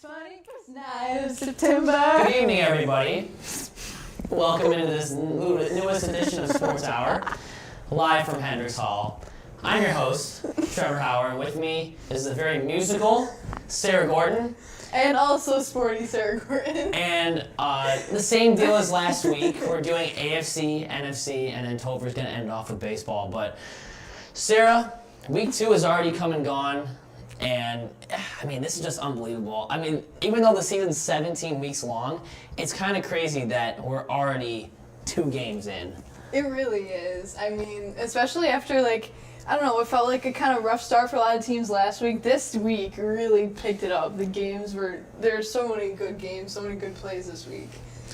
21st night of September. Good evening, everybody. Welcome into this newest edition of Sports Hour, live from Hendricks Hall. I'm your host, Trevor Hauer, and with me is the very musical Sarah Gordon. And also sporty Sarah Gordon. And the same deal as last week. We're doing AFC, NFC, and then Topher's going to end it off with baseball. But Sarah, week 2 has already come and gone. And, I mean, this is just unbelievable. I mean, even though the season's 17 weeks long, it's kind of crazy that we're already 2 games in. It really is. I mean, especially after, I don't know, it felt like a kind of rough start for a lot of teams last week. This week really picked it up. The games there's so many good games, so many good plays this week.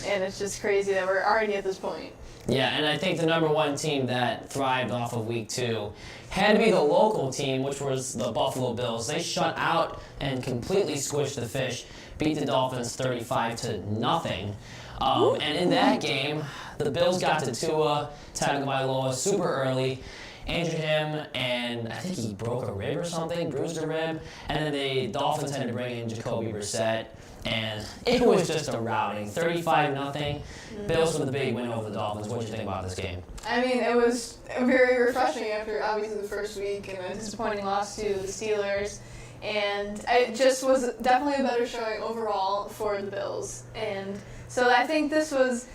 And it's just crazy that we're already at this point. Yeah, and I think the number one team that thrived off of week 2 had to be the local team, which was the Buffalo Bills. They shut out and completely squished the fish, beat the Dolphins 35-0. And in that game, the Bills got to Tua Tagovailoa super early, injured him, and I think he broke a rib or something, bruised a rib, and then the Dolphins had to bring in Jacoby Brissett, and it was just a routing, 35-0. Bills with a big win over the Dolphins. What did you think about this game? I mean, it was very refreshing after obviously the first week and a disappointing loss to the Steelers. And it just was definitely a better showing overall for the Bills. And so I think this was,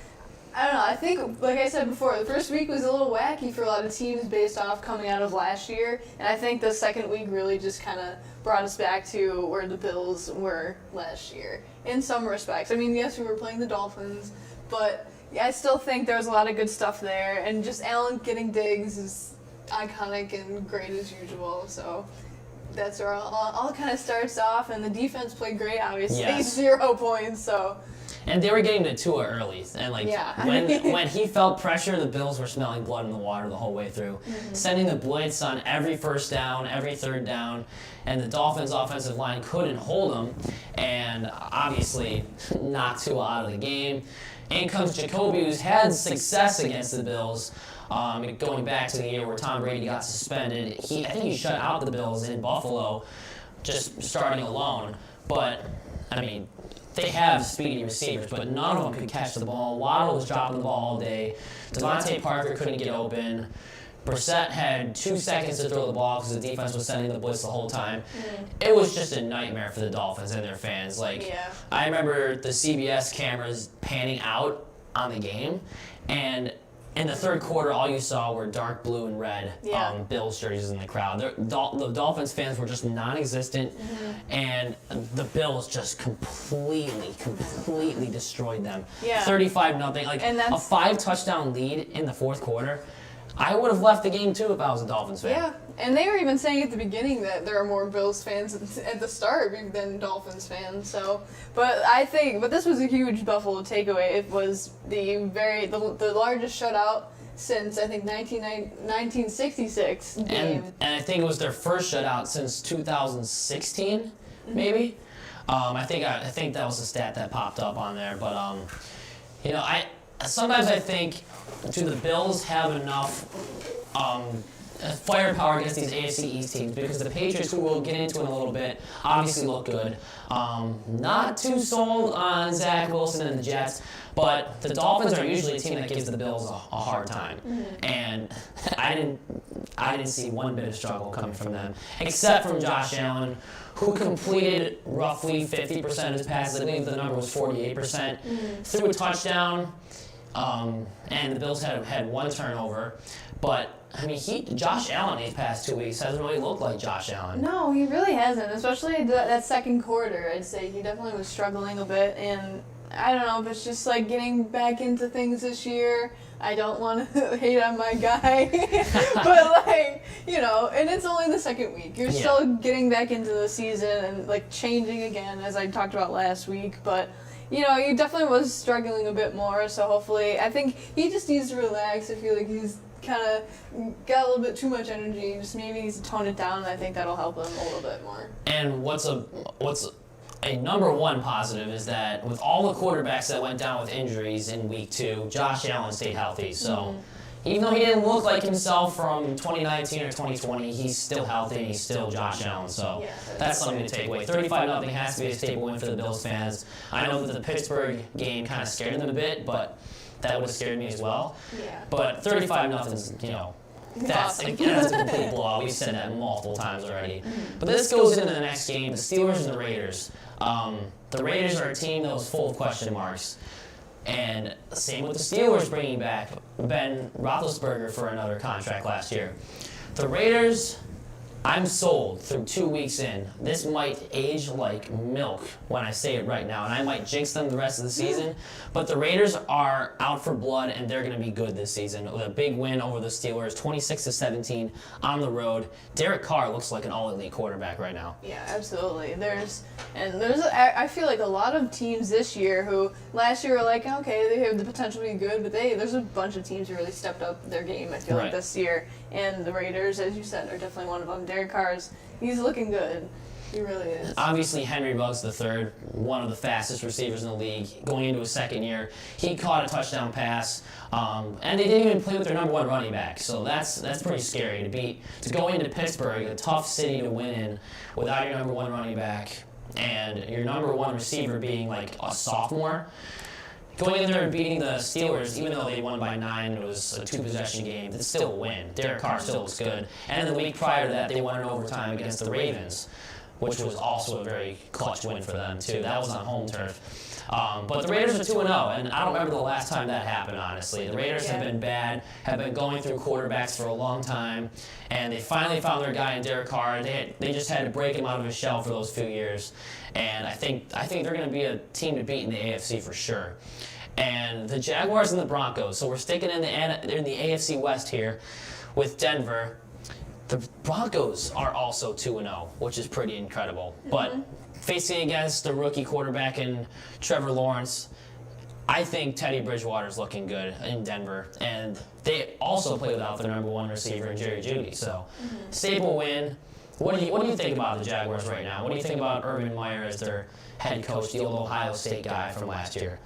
I don't know, I think, like I said before, the first week was a little wacky for a lot of teams based off coming out of last year. And I think the second week really just kind of brought us back to where the Bills were last year in some respects. I mean, yes, we were playing the Dolphins, but I still think there was a lot of good stuff there. And just Allen getting Diggs is iconic and great as usual. So that's where all kind of starts off. And the defense played great, obviously. Yes. 0 points, so... And they were getting to Tua early, and when he felt pressure, the Bills were smelling blood in the water the whole way through, sending the blitz on every first down, every third down, and the Dolphins' offensive line couldn't hold them, and obviously knocked Tua out of the game. In comes Jacoby, who's had success against the Bills, going back to the year where Tom Brady got suspended. I think he shut out the Bills in Buffalo, just starting alone, but I mean. They have speedy receivers, but none of them could catch the ball. Waddle was dropping the ball all day. Devontae Parker couldn't get open. Brissett had 2 seconds to throw the ball because the defense was sending the blitz the whole time. It was just a nightmare for the Dolphins and their fans. I remember the CBS cameras panning out on the game, and in the third quarter, all you saw were dark blue and red Bills jerseys in the crowd. The Dolphins fans were just non-existent, and the Bills just completely destroyed them. 35-0. And a 5-touchdown lead in the fourth quarter. I would have left the game too if I was a Dolphins fan. Yeah, and they were even saying at the beginning that there are more Bills fans at the start than Dolphins fans. So, but this was a huge Buffalo takeaway. It was the largest shutout since I think 1966 game. And I think it was their first shutout since 2016, maybe. I think that was the stat that popped up on there. But sometimes I think, do the Bills have enough firepower against these AFC East teams? Because the Patriots, who we'll get into in a little bit, obviously look good. Not too sold on Zach Wilson and the Jets, but the Dolphins are usually a team that gives the Bills a hard time. And I didn't see one bit of struggle coming from them, except from Josh Allen, who completed roughly 50% of his passes. I believe the number was 48%. Threw a touchdown. And the Bills had 1 turnover, but I mean, Josh Allen these past 2 weeks hasn't really looked like Josh Allen. No, he really hasn't, especially that second quarter. I'd say he definitely was struggling a bit, and I don't know if it's just getting back into things this year. I don't want to hate on my guy, but and it's only the second week. You're still getting back into the season and changing again, as I talked about last week, but. He definitely was struggling a bit more, so hopefully, I think he just needs to relax. I feel like he's kind of got a little bit too much energy, just maybe needs to tone it down, and I think that'll help him a little bit more. And what's a number one positive is that with all the quarterbacks that went down with injuries in week 2, Josh Allen stayed healthy, so even though he didn't look like himself from 2019 or 2020, he's still healthy and he's still Josh Allen. So that's something to take away. 35-0 has to be a staple win for the Bills fans. I know that the Pittsburgh game kind of scared them a bit, but that would have scared me as well. Yeah. But 35-0 is, that's a complete blowout. We've said that multiple times already. But this goes into the next game, the Steelers and the Raiders. The Raiders are a team that was full of question marks. And same with the Steelers bringing back Ben Roethlisberger for another contract last year. The Raiders, I'm sold through 2 weeks in. This might age like milk when I say it right now, and I might jinx them the rest of the season. But the Raiders are out for blood, and they're going to be good this season. With a big win over the Steelers, 26-17 on the road. Derek Carr looks like an all-elite quarterback right now. Yeah, absolutely. I feel like a lot of teams this year who last year were like, okay, they have the potential to be good, but there's a bunch of teams who really stepped up their game, I feel like, this year. And the Raiders, as you said, are definitely one of them. Derek Carr's, he's looking good. He really is. Obviously, Henry Ruggs III, one of the fastest receivers in the league, going into his second year. He caught a touchdown pass, and they didn't even play with their number one running back. So that's pretty scary to go into Pittsburgh, a tough city to win in, without your number one running back and your number one receiver being like a sophomore. Going in there and beating the Steelers, even though they won by 9, it was a 2-possession game, it's still a win. Derek Carr still looks good. And the week prior to that, they won in overtime against the Ravens, which was also a very clutch win for them, too. That was on home turf. But the Raiders are 2-0, and I don't remember the last time that happened, honestly. The Raiders have been bad, have been going through quarterbacks for a long time, and they finally found their guy in Derek Carr. They just had to break him out of his shell for those few years. And I think they're going to be a team to beat in the AFC for sure. And the Jaguars and the Broncos. So we're sticking in the AFC West here with Denver. The Broncos are also 2-0, which is pretty incredible. But facing against the rookie quarterback in Trevor Lawrence, I think Teddy Bridgewater's looking good in Denver. And they also play without their number one receiver, Jerry Jeudy. So staple win. What do you think about the Jaguars right now? What do you think about Urban Meyer as their head coach, the old Ohio State guy from last year?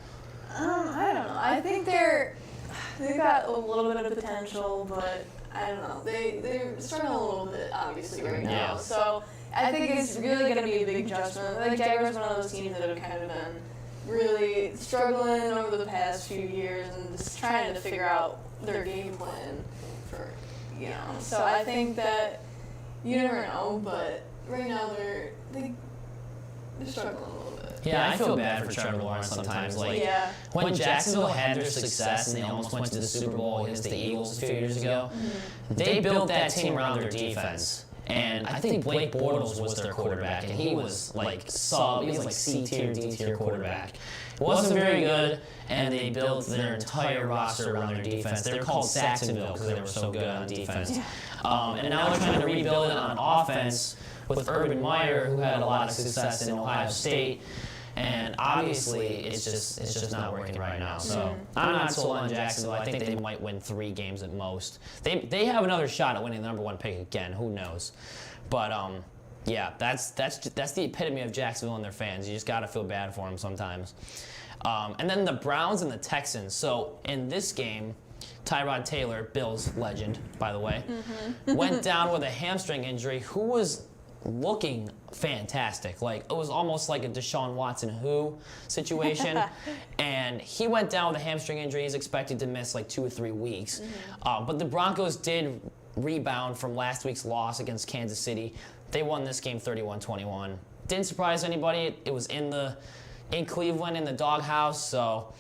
I don't know. I think they've got a little bit of potential, but I don't know. They're struggling a little bit, obviously, right now. Yeah. So I think it's really going to be a big adjustment. Like Jaguars are one of those teams that have kind of been really struggling over the past few years and just trying to figure out their game plan for, So I think that you never know, but right now they're struggling a little bit. Yeah, I feel bad for Trevor Lawrence sometimes. When Jacksonville had their success and they almost went to the Super Bowl against the Eagles a few years ago, they built that team around their defense. And I think Blake Bortles was their quarterback, and he was like C-tier, D-tier quarterback. It wasn't very good, and they built their entire roster around their defense. They were called Saxonville because they were so good on defense. And now they're trying to rebuild it on offense with Urban Meyer, who had a lot of success in Ohio State. And obviously, it's just not working right now. So I'm not sold on Jacksonville. I think they might win 3 games at most. They have another shot at winning the number 1 pick again. Who knows? But yeah, that's the epitome of Jacksonville and their fans. You just got to feel bad for them sometimes. And then the Browns and the Texans. So in this game, Tyrod Taylor, Bills legend, by the way, went down with a hamstring injury. Who was looking fantastic. Like, it was almost like a Deshaun Watson who situation. And he went down with a hamstring injury. He's expected to miss like 2 or 3 weeks. But the Broncos did rebound from last week's loss against Kansas City. They won this game 31-21. Didn't surprise anybody. It was in Cleveland in the doghouse. So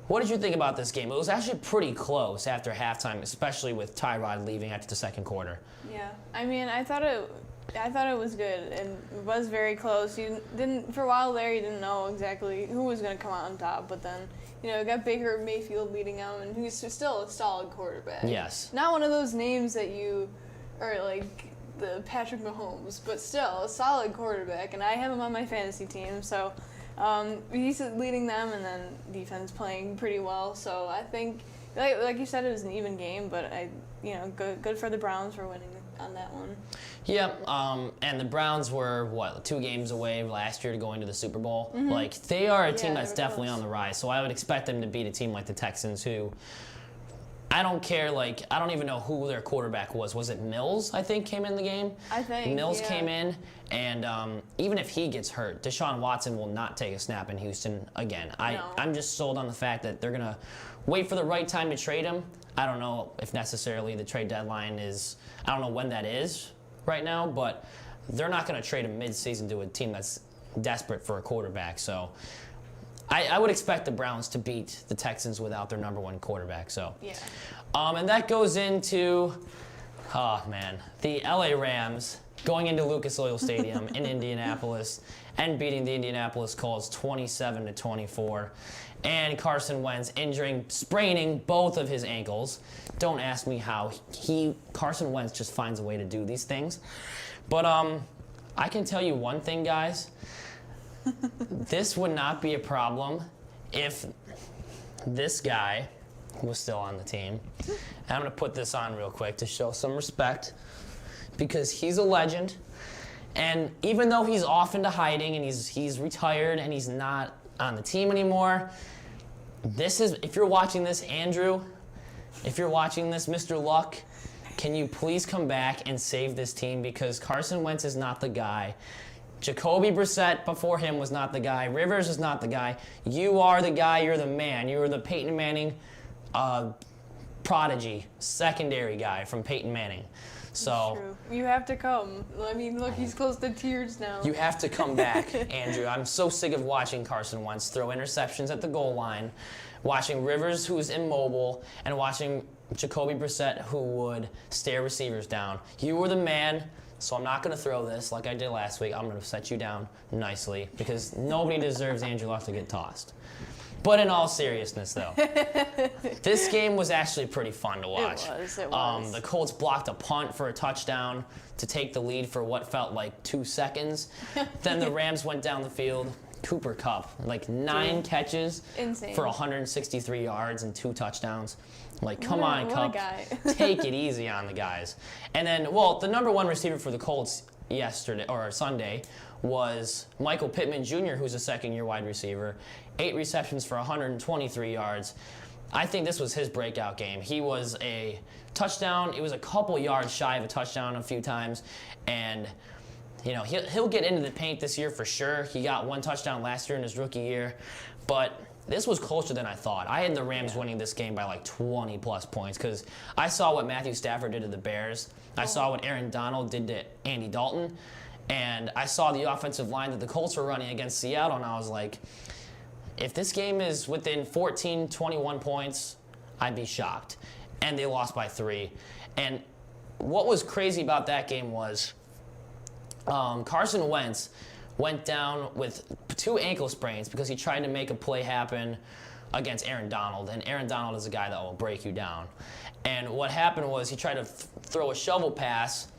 what did you think about this game? It was actually pretty close after halftime, especially with Tyrod leaving after the second quarter. Yeah, I mean, I thought it was good, and it was very close. For a while there, you didn't know exactly who was going to come out on top, but then, you got Baker Mayfield leading him, and he's still a solid quarterback. Yes. Not one of those names that are like the Patrick Mahomes, but still a solid quarterback, and I have him on my fantasy team, so he's leading them, and then defense playing pretty well, so I think, like you said, it was an even game, but good for the Browns for winning on that one. Yep, and the Browns were, 2 games away last year to going to the Super Bowl? Like, they are a team that's definitely on the rise, so I would expect them to beat a team like the Texans who, I don't care, I don't even know who their quarterback was. Was it Mills, I think, came in the game? I think, Mills came in, and even if he gets hurt, Deshaun Watson will not take a snap in Houston again. I'm just sold on the fact that they're going to wait for the right time to trade him. I don't know if necessarily the trade deadline is, I don't know when that is right now, but they're not going to trade him mid-season to a team that's desperate for a quarterback. So I would expect the Browns to beat the Texans without their number one quarterback. So, yeah. And that goes into, the LA Rams going into Lucas Oil Stadium in Indianapolis and beating the Indianapolis Colts 27-24. And Carson Wentz spraining both of his ankles. Don't ask me how. Carson Wentz just finds a way to do these things. But I can tell you one thing, guys. This would not be a problem if this guy was still on the team. And I'm going to put this on real quick to show some respect because he's a legend. And even though he's off into hiding and he's retired and he's not on the team anymore, if you're watching this, Andrew, if you're watching this, Mr. Luck, can you please come back and save this team because Carson Wentz is not the guy. Jacoby Brissett before him was not the guy. Rivers is not the guy. You are the guy. You're the man. You are the Peyton Manning prodigy, secondary guy from Peyton Manning. So true. You have to come. I mean, look, he's close to tears now. You have to come back, Andrew. I'm so sick of watching Carson Wentz throw interceptions at the goal line, watching Rivers, who's immobile, and watching Jacoby Brissett, who would stare receivers down. You were the man. So I'm not going to throw this like I did last week. I'm going to set you down nicely because nobody deserves Andrew Luck to get tossed. But in all seriousness, though, this game was actually pretty fun to watch. It was. The Colts blocked a punt for a touchdown to take the lead for what felt like 2 seconds. Then the Rams went down the field. Cooper Kupp, 9 catches for 163 yards and 2 touchdowns. Come on, Kupp, take it easy on the guys. And then, the number one receiver for the Colts Sunday was Michael Pittman Jr., who's a second-year wide receiver. 8 receptions for 123 yards. I think this was his breakout game. He was a touchdown. It was a couple yards shy of a touchdown a few times. And, he'll get into the paint this year for sure. He got 1 touchdown last year in his rookie year. But this was closer than I thought. I had the Rams winning this game by 20-plus points because I saw what Matthew Stafford did to the Bears. I saw what Aaron Donald did to Andy Dalton. And I saw the offensive line that the Colts were running against Seattle, and I was like, if this game is within 14, 21 points, I'd be shocked. And they lost by 3. And what was crazy about that game was Carson Wentz went down with 2 ankle sprains because he tried to make a play happen against Aaron Donald. And Aaron Donald is a guy that will break you down. And what happened was he tried to throw a shovel pass,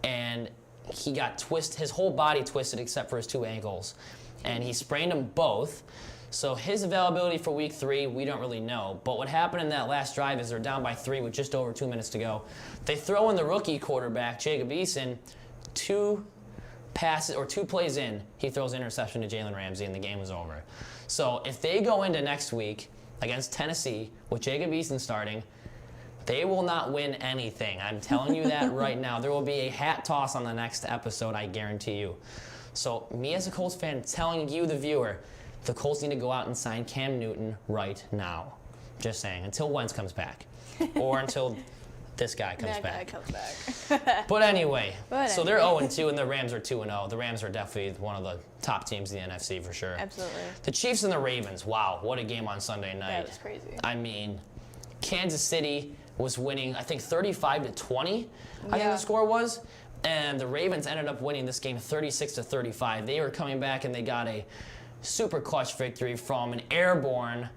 and he got his whole body twisted except for his 2 ankles. And he sprained them both. So his availability for week 3, we don't really know. But what happened in that last drive is they're down by 3 with just over 2 minutes to go. They throw in the rookie quarterback, Jacob Eason, 2 plays in, he throws an interception to Jalen Ramsey, and the game was over. So if they go into next week against Tennessee with Jacob Eason starting, they will not win anything. I'm telling you that right now. There will be a hat toss on the next episode, I guarantee you. So me as a Colts fan telling you, the viewer, the Colts need to go out and sign Cam Newton right now. Just saying, until Wentz comes back. Or until this guy comes back. But anyway, so they're 0-2 and the Rams are 2-0. The Rams are definitely one of the top teams in the NFC for sure. Absolutely. The Chiefs and the Ravens, wow, what a game on Sunday night. That was crazy. I mean, Kansas City was winning, I think 35-20, I think the score was. And the Ravens ended up winning this game 36-35. They were coming back and they got a super clutch victory from an airborne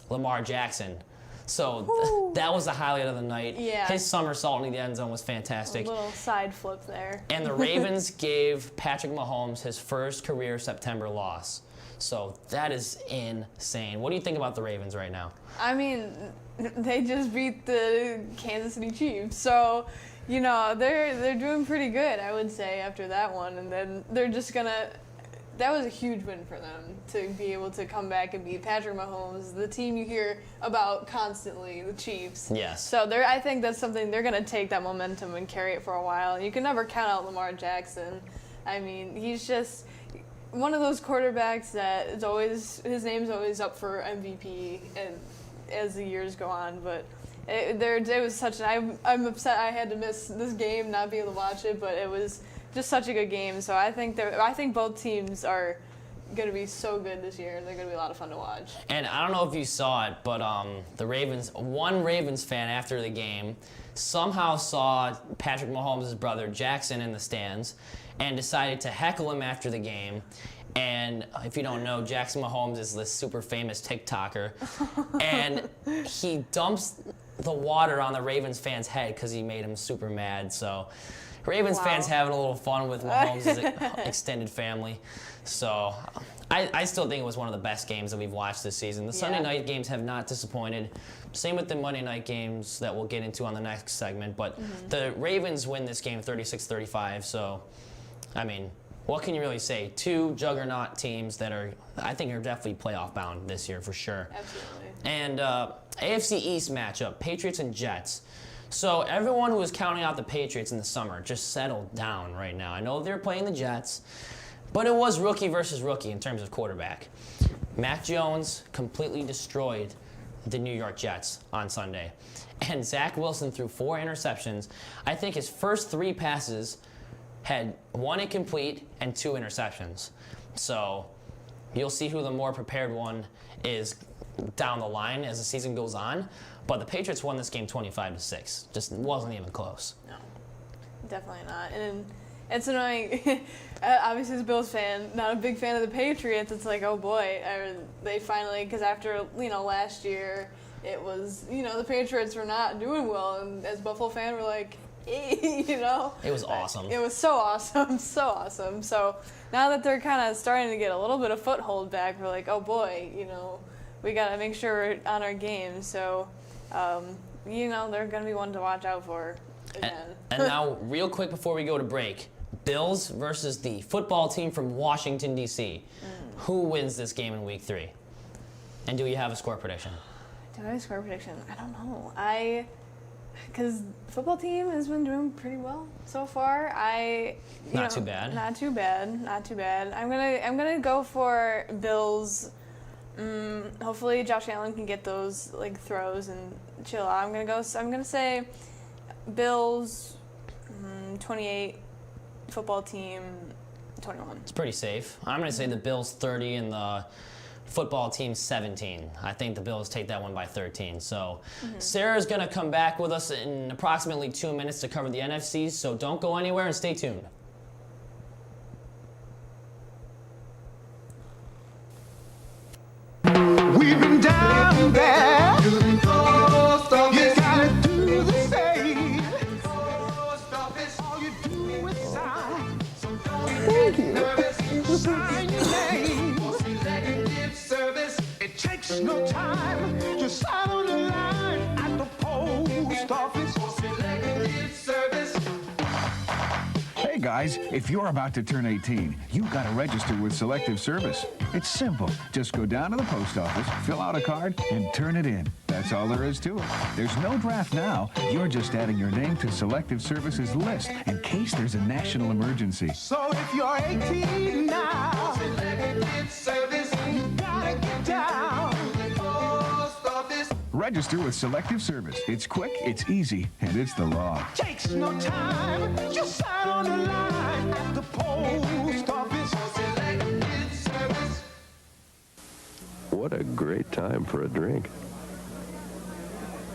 Lamar Jackson. So that was the highlight of the night. Yeah. His somersault in the end zone was fantastic. A little side flip there. And the Ravens gave Patrick Mahomes his first career September loss. So that is insane. What do you think about the Ravens right now? I mean, they just beat the Kansas City Chiefs. So, they're doing pretty good, I would say, after that one. And then they're just going to that was a huge win for them to be able to come back and beat Patrick Mahomes, the team you hear about constantly, the Chiefs. Yes. So I think that's something they're going to take that momentum and carry it for a while. You can never count out Lamar Jackson. I mean, he's just one of those quarterbacks that is always, his name's always up for MVP and as the years go on. But it was such an, I'm upset I had to miss this game, not be able to watch it, but it was just such a good game. So I think both teams are going to be so good this year. They're going to be a lot of fun to watch. And I don't know if you saw it, but one Ravens fan after the game somehow saw Patrick Mahomes' brother Jackson in the stands and decided to heckle him after the game. And if you don't know, Jackson Mahomes is this super famous TikToker. And he dumps the water on the Ravens fan's head because he made him super mad. So Ravens fans having a little fun with Mahomes' extended family. So I still think it was one of the best games that we've watched this season. The Sunday night games have not disappointed. Same with the Monday night games that we'll get into on the next segment. But the Ravens win this game 36-35. So, I mean, what can you really say? Two juggernaut teams that I think are definitely playoff bound this year for sure. Absolutely. And AFC East matchup, Patriots and Jets. So everyone who was counting out the Patriots in the summer just settled down right now. I know they're playing the Jets, but it was rookie versus rookie in terms of quarterback. Mac Jones completely destroyed the New York Jets on Sunday. And Zach Wilson threw 4 interceptions. I think his first 3 passes had 1 incomplete and 2 interceptions. So you'll see who the more prepared one is down the line as the season goes on. But the Patriots won this game 25-6. Just wasn't even close. No, definitely not. And it's annoying. Obviously, as a Bills fan, not a big fan of the Patriots. It's like, oh boy, they finally, because after last year, it was the Patriots were not doing well, and as a Buffalo fan, we're like, It was awesome. It was so awesome, so awesome. So now that they're kind of starting to get a little bit of foothold back, we're like, oh boy, we got to make sure we're on our game. So, they're going to be one to watch out for again. And now, real quick before we go to break, Bills versus the football team from Washington, D.C. Who wins this game in Week 3? And do you have a score prediction? Do I have a score prediction? I don't know. Because the football team has been doing pretty well so far. Not too bad. Not too bad. I'm gonna go for Bills. Hopefully Josh Allen can get those throws and chill out. I'm gonna say Bills 28, football team 21. It's pretty safe. I'm gonna say the Bills 30 and the football team 17. I think the Bills take that one by 13. So Sarah's going to come back with us in approximately 2 minutes to cover the NFC, so don't go anywhere and stay tuned. We've been down there. You gotta do the same. All you do is sigh. Thank you. Sign your name. It takes no time. Just sign on the line at the post office. Hey guys, if you're about to turn 18, you've got to register with Selective Service. It's simple. Just go down to the post office, fill out a card, and turn it in. That's all there is to it. There's no draft now. You're just adding your name to Selective Service's list in case there's a national emergency. So if you're 18 now, Selective Service, you gotta get down to the post office. Register with Selective Service. It's quick, it's easy, and it's the law. Takes no time. Just sign on the line at the post office. Selective Service. What a great time for a drink.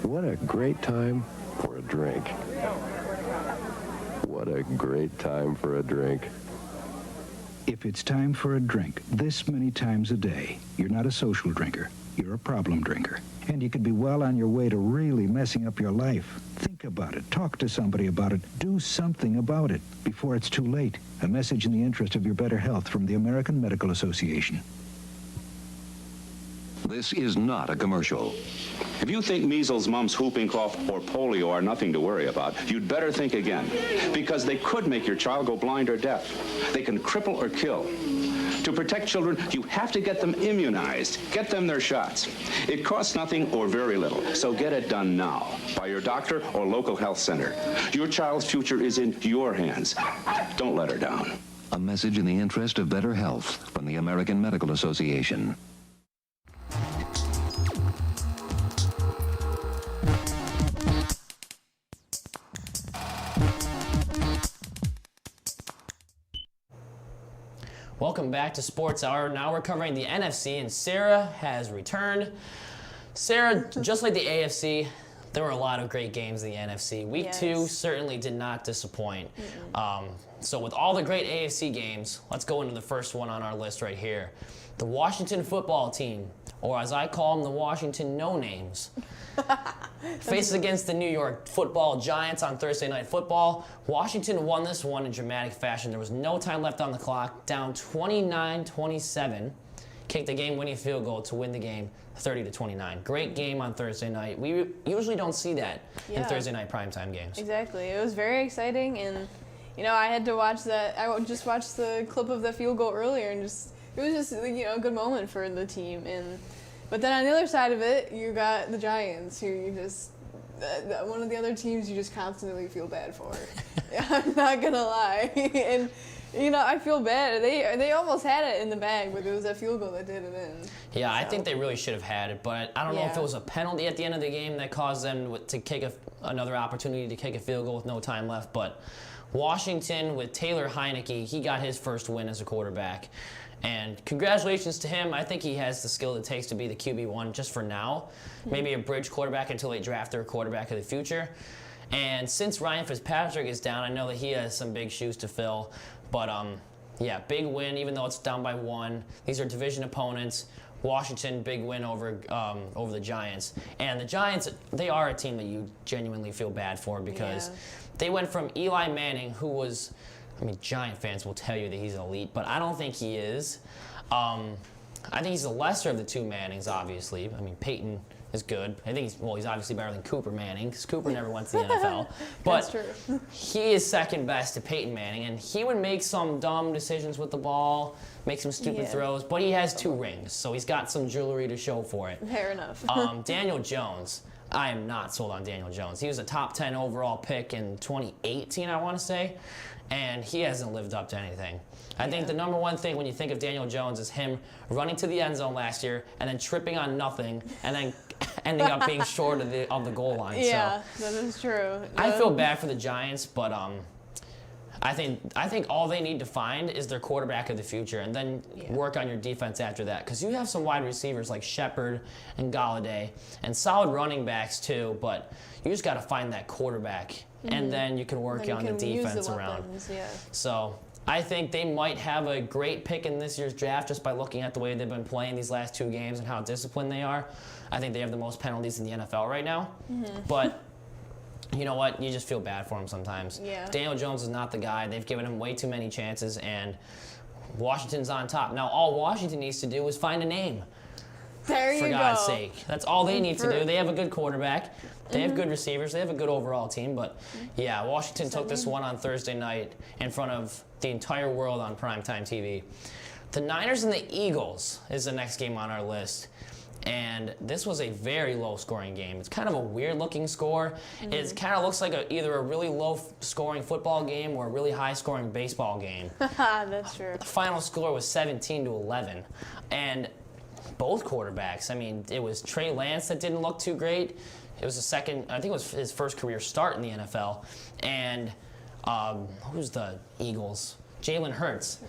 What a great time for a drink. What a great time for a drink. If it's time for a drink this many times a day, you're not a social drinker. You're a problem drinker. And you could be well on your way to really messing up your life. Think about it. Talk to somebody about it. Do something about it before it's too late. A message in the interest of your better health from the American Medical Association. This is not a commercial. If you think measles, mumps, whooping cough, or polio are nothing to worry about, you'd better think again, because they could make your child go blind or deaf. They can cripple or kill. To protect children, you have to get them immunized. Get them their shots. It costs nothing or very little, so get it done now by your doctor or local health center. Your child's future is in your hands. Don't let her down. A message in the interest of better health from the American Medical Association. Welcome back to Sports Hour. Now we're covering the NFC, and Sarah has returned. Sarah, just like the AFC, there were a lot of great games in the NFC. Week 2 certainly did not disappoint. So with all the great AFC games, let's go into the first one on our list right here. The Washington football team, or as I call them, the Washington no-names, faces against the New York football Giants on Thursday Night Football. Washington won this one in dramatic fashion. There was no time left on the clock, down 29-27. Kicked the game-winning field goal to win the game 30-29. Great game on Thursday night. We usually don't see that in Thursday night primetime games. Exactly. It was very exciting, and you know, I had to watch that. I just watched the clip of the field goal earlier, and it was just a good moment for the team. But then on the other side of it, you got the Giants, who you just one of the other teams you just constantly feel bad for. I'm not gonna lie, and I feel bad. They almost had it in the bag, but it was that field goal that did it in. Yeah, I think they really should have had it, but I don't know if it was a penalty at the end of the game that caused them to kick another opportunity to kick a field goal with no time left. But Washington, with Taylor Heineke, he got his first win as a quarterback. And congratulations to him. I think he has the skill it takes to be the QB1 just for now. Maybe a bridge quarterback until they draft their quarterback of the future. And since Ryan Fitzpatrick is down, I know that he has some big shoes to fill. But, yeah, big win, even though it's down by 1. These are division opponents. Washington, big win over the Giants. And the Giants, they are a team that you genuinely feel bad for because they went from Eli Manning, who was... Giant fans will tell you that he's elite, but I don't think he is. I think he's the lesser of the two Mannings, obviously. Peyton is good. I think he's obviously better than Cooper Manning, because Cooper never went to the NFL. But That's true. He is second best to Peyton Manning, and he would make some dumb decisions with the ball, make some stupid throws, but he has 2 rings, so he's got some jewelry to show for it. Fair enough. Daniel Jones. I am not sold on Daniel Jones. He was a top 10 overall pick in 2018, I want to say, and he hasn't lived up to anything. I think the number one thing when you think of Daniel Jones is him running to the end zone last year and then tripping on nothing and then ending up being short of the goal line. Yeah, so, that is true. I feel bad for the Giants, but I think all they need to find is their quarterback of the future, and then work on your defense after that. Because you have some wide receivers like Shepard and Galladay, and solid running backs too. But you just got to find that quarterback, and then you can work on the defense around. So I think they might have a great pick in this year's draft just by looking at the way they've been playing these last 2 games and how disciplined they are. I think they have the most penalties in the NFL right now, but. You know what? You just feel bad for him sometimes. Daniel Jones is not the guy. They've given him way too many chances, and Washington's on top. Now, all Washington needs to do is find a name. There you go. For God's sake. That's all they need to do. They have a good quarterback. They have good receivers. They have a good overall team. But, yeah, Washington took this one on Thursday night in front of the entire world on primetime TV. The Niners and the Eagles is the next game on our list. And this was a very low-scoring game. It's kind of a weird-looking score. It kind of looks like either a really low-scoring football game or a really high-scoring baseball game. That's true. The final score was 17-11. And both quarterbacks, it was Trey Lance that didn't look too great. It was I think it was his first career start in the NFL. And who's the Eagles? Jalen Hurts,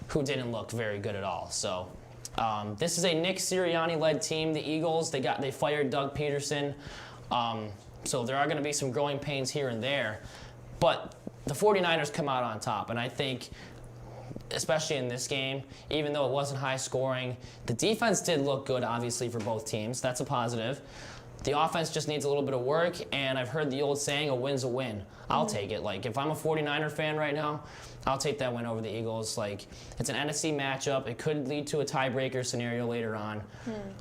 who didn't look very good at all. So... this is a Nick Sirianni-led team, the Eagles. They fired Doug Peterson, so there are going to be some growing pains here and there. But the 49ers come out on top, and I think, especially in this game, even though it wasn't high scoring, the defense did look good, obviously, for both teams. That's a positive. The offense just needs a little bit of work, and I've heard the old saying, a win's a win. I'll take it. If I'm a 49er fan right now, I'll take that win over the Eagles. It's an NFC matchup. It could lead to a tiebreaker scenario later on.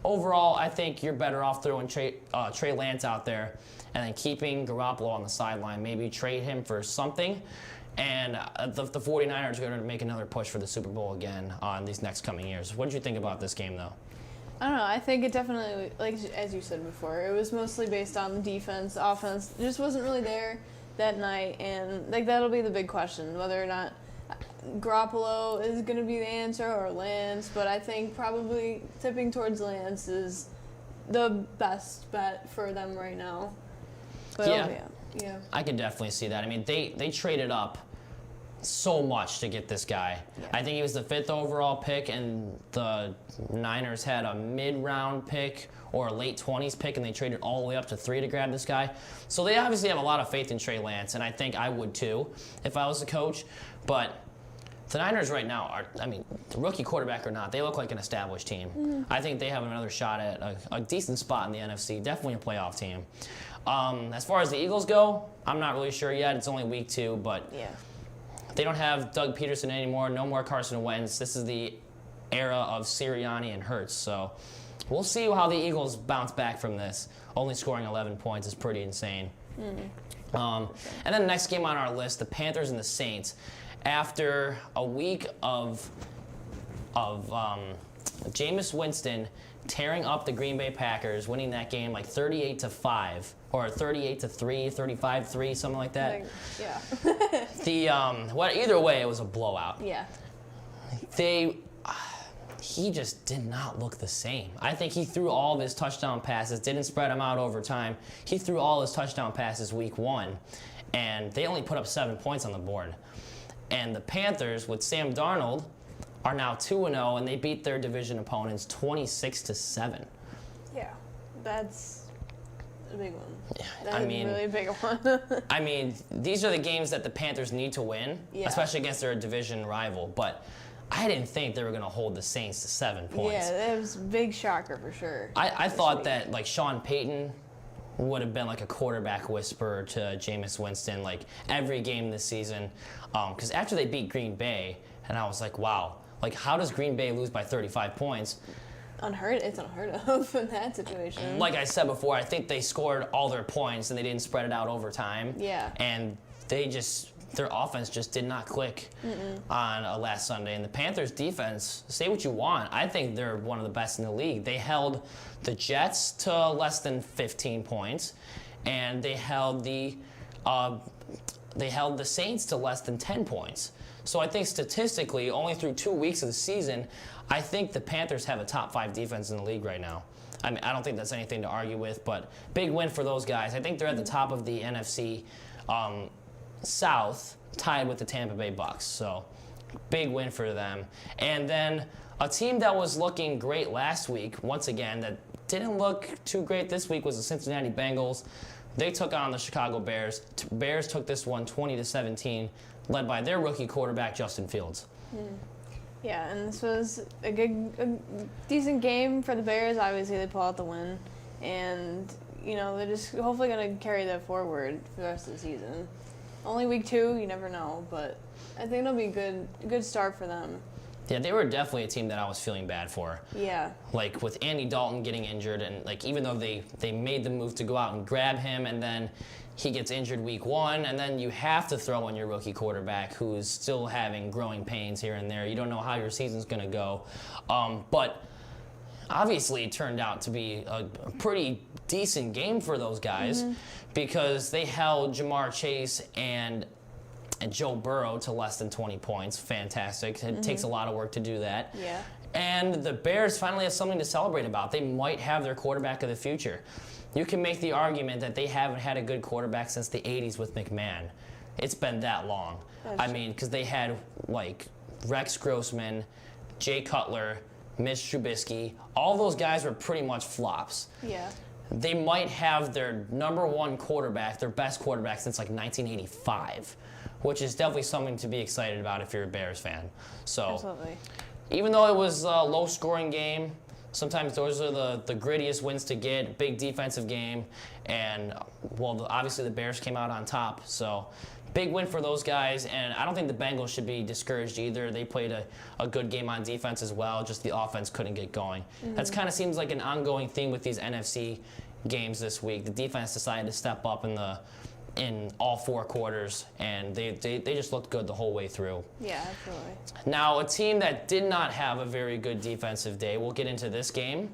Overall, I think you're better off throwing Trey Lance out there and then keeping Garoppolo on the sideline. Maybe trade him for something And the 49ers are going to make another push for the Super Bowl again on these next coming years. What did you think about this game, though? I don't know. I think it definitely, like as you said before, it was mostly based on the defense. Offense just wasn't really there that night, and like that'll be the big question, whether or not Garoppolo is going to be the answer or Lance. But I think probably tipping towards Lance is the best bet for them right now. But yeah. I could definitely see that. I mean, they traded up so much to get this guy. Yeah. I think he was the 5th overall pick, and the Niners had a mid-round pick or a late 20s pick, and they traded all the way up to 3 to grab this guy. So they obviously have a lot of faith in Trey Lance, and I think I would too if I was the coach. But the Niners right now are, I mean, rookie quarterback or not, they look like an established team. Mm-hmm. I think they have another shot at a decent spot in the NFC, definitely a playoff team. As far as the Eagles go, I'm not really sure yet. It's only week 2, but they don't have Doug Peterson anymore, no more Carson Wentz. This is the era of Sirianni and Hurts, so we'll see how the Eagles bounce back from this. Only scoring 11 points is pretty insane. And then the next game on our list, the Panthers and the Saints. After a week of Jameis Winston tearing up the Green Bay Packers, winning that game like 38-5 or 38-3, 35-3, something like that. Either way, it was a blowout. Yeah. He just did not look the same. I think he threw all of his touchdown passes, didn't spread them out over time. He threw all his touchdown passes week 1, and they only put up 7 points on the board. And the Panthers, with Sam Darnold, are now 2-0, and they beat their division opponents 26-7. Yeah, that's a big one. That's a really big one. I mean, these are the games that the Panthers need to win, especially against their division rival. But I didn't think they were going to hold the Saints to 7 points. Yeah, it was a big shocker for sure. I thought that like Sean Payton would have been like a quarterback whisperer to Jameis Winston like every game this season. Because after they beat Green Bay, and I was like, wow, like how does Green Bay lose by 35 points? It's unheard of in that situation. Like I said before, I think they scored all their points and they didn't spread it out over time. Yeah. And their offense just did not click on last Sunday. And the Panthers' defense, say what you want, I think they're one of the best in the league. They held the Jets to less than 15 points, and they held the Saints to less than 10 points. So I think statistically, only through 2 weeks of the season, I think the Panthers have a top 5 defense in the league right now. I mean, I don't think that's anything to argue with, but big win for those guys. I think they're at the top of the NFC South, tied with the Tampa Bay Bucks. So big win for them. And then a team that was looking great last week, once again, that didn't look too great this week was the Cincinnati Bengals. They took on the Chicago Bears. Bears took this one 20-17, led by their rookie quarterback, Justin Fields. Yeah, and this was a decent game for the Bears. Obviously, they pull out the win. And, you know, they're just hopefully going to carry that forward for the rest of the season. Only week 2, you never know, but I think it'll be a good start for them. Yeah, they were definitely a team that I was feeling bad for. Yeah. Like with Andy Dalton getting injured, and like even though they made the move to go out and grab him, and then he gets injured week 1, and then you have to throw in your rookie quarterback who's still having growing pains here and there. You don't know how your season's going to go. But obviously it turned out to be a pretty decent game for those guys because they held Jamar Chase and Joe Burrow to less than 20 points. Fantastic. It takes a lot of work to do that. Yeah. And the Bears finally have something to celebrate about. They might have their quarterback of the future. You can make the argument that they haven't had a good quarterback since the 80s with McMahon. It's been that long. I mean, because they had, like, Rex Grossman, Jay Cutler, Mitch Trubisky. All those guys were pretty much flops. Yeah. They might have their number 1 quarterback, their best quarterback since, like, 1985, which is definitely something to be excited about if you're a Bears fan. So, absolutely. Even though it was a low-scoring game, sometimes those are the grittiest wins to get, big defensive game, and, well, obviously the Bears came out on top, so big win for those guys, and I don't think the Bengals should be discouraged either. They played a good game on defense as well, just the offense couldn't get going. That kind of seems like an ongoing theme with these NFC games this week. The defense decided to step up in in all 4 quarters, and they just looked good the whole way through. Yeah, absolutely. Now, a team that did not have a very good defensive day, we'll get into this game,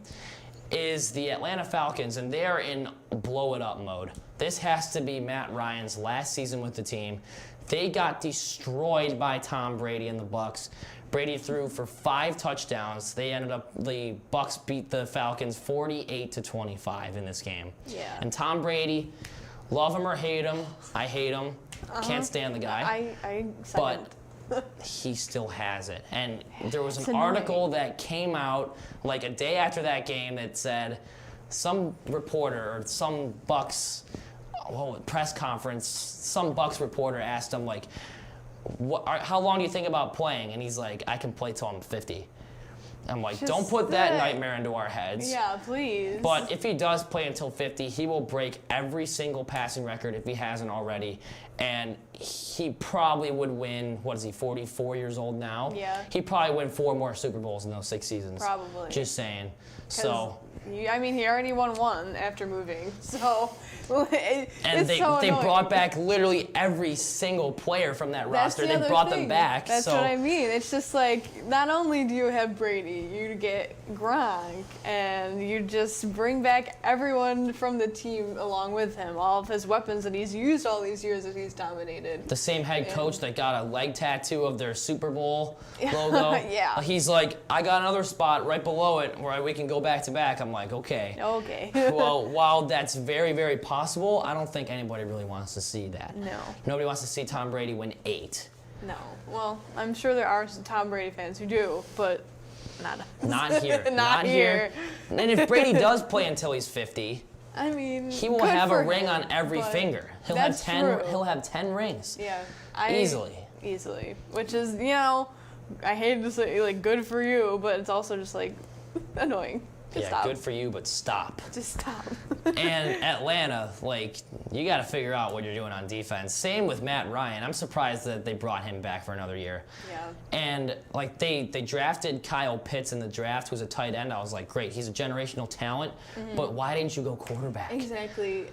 is the Atlanta Falcons, and they are in blow-it-up mode. This has to be Matt Ryan's last season with the team. They got destroyed by Tom Brady and the Bucs. Brady threw for 5 touchdowns. The Bucs beat the Falcons 48-25 in this game. Yeah. And Tom Brady, love him or hate him, I hate him. Can't stand the guy. I but he still has it. And there was It's an annoying. article that came out like a day after that game that said some reporter or some Bucs press conference, some Bucs reporter asked him like, how long do you think about playing? And he's like, I can play till I'm 50. I'm like, Just don't put that nightmare into our heads. Yeah, please. But if he does play until 50, he will break every single passing record if he hasn't already. And he probably would win, 44 years old now? Yeah. He'd probably win 4 more Super Bowls in those 6 seasons. Probably. Just saying. So. He already won 1 after moving, so And they brought back literally every single player from that roster. They brought them back. That's what I mean. It's just like, not only do you have Brady, you get Gronk, and you just bring back everyone from the team along with him, all of his weapons that he's used all these years that he's dominated. The same head coach that got a leg tattoo of their Super Bowl logo. Yeah. He's like, I got another spot right below it where we can go back to back. I'm like, okay. Okay. Well, while that's very, very possible, I don't think anybody really wants to see that. No. Nobody wants to see Tom Brady win 8. No. Well, I'm sure there are some Tom Brady fans who do, but Not here. Not here. And if Brady does play until he's 50, I mean, he will good have a for ring him, on every but finger. He'll have that's 10. true. He'll have 10 rings. Yeah. Easily. Which is, I hate to say like good for you, but it's also just like annoying. Just stop. Good for you, but stop. Just stop. And Atlanta, you got to figure out what you're doing on defense. Same with Matt Ryan. I'm surprised that they brought him back for another year. Yeah. And they drafted Kyle Pitts in the draft, who's a tight end. I was like, great, he's a generational talent, but why didn't you go quarterback? Exactly.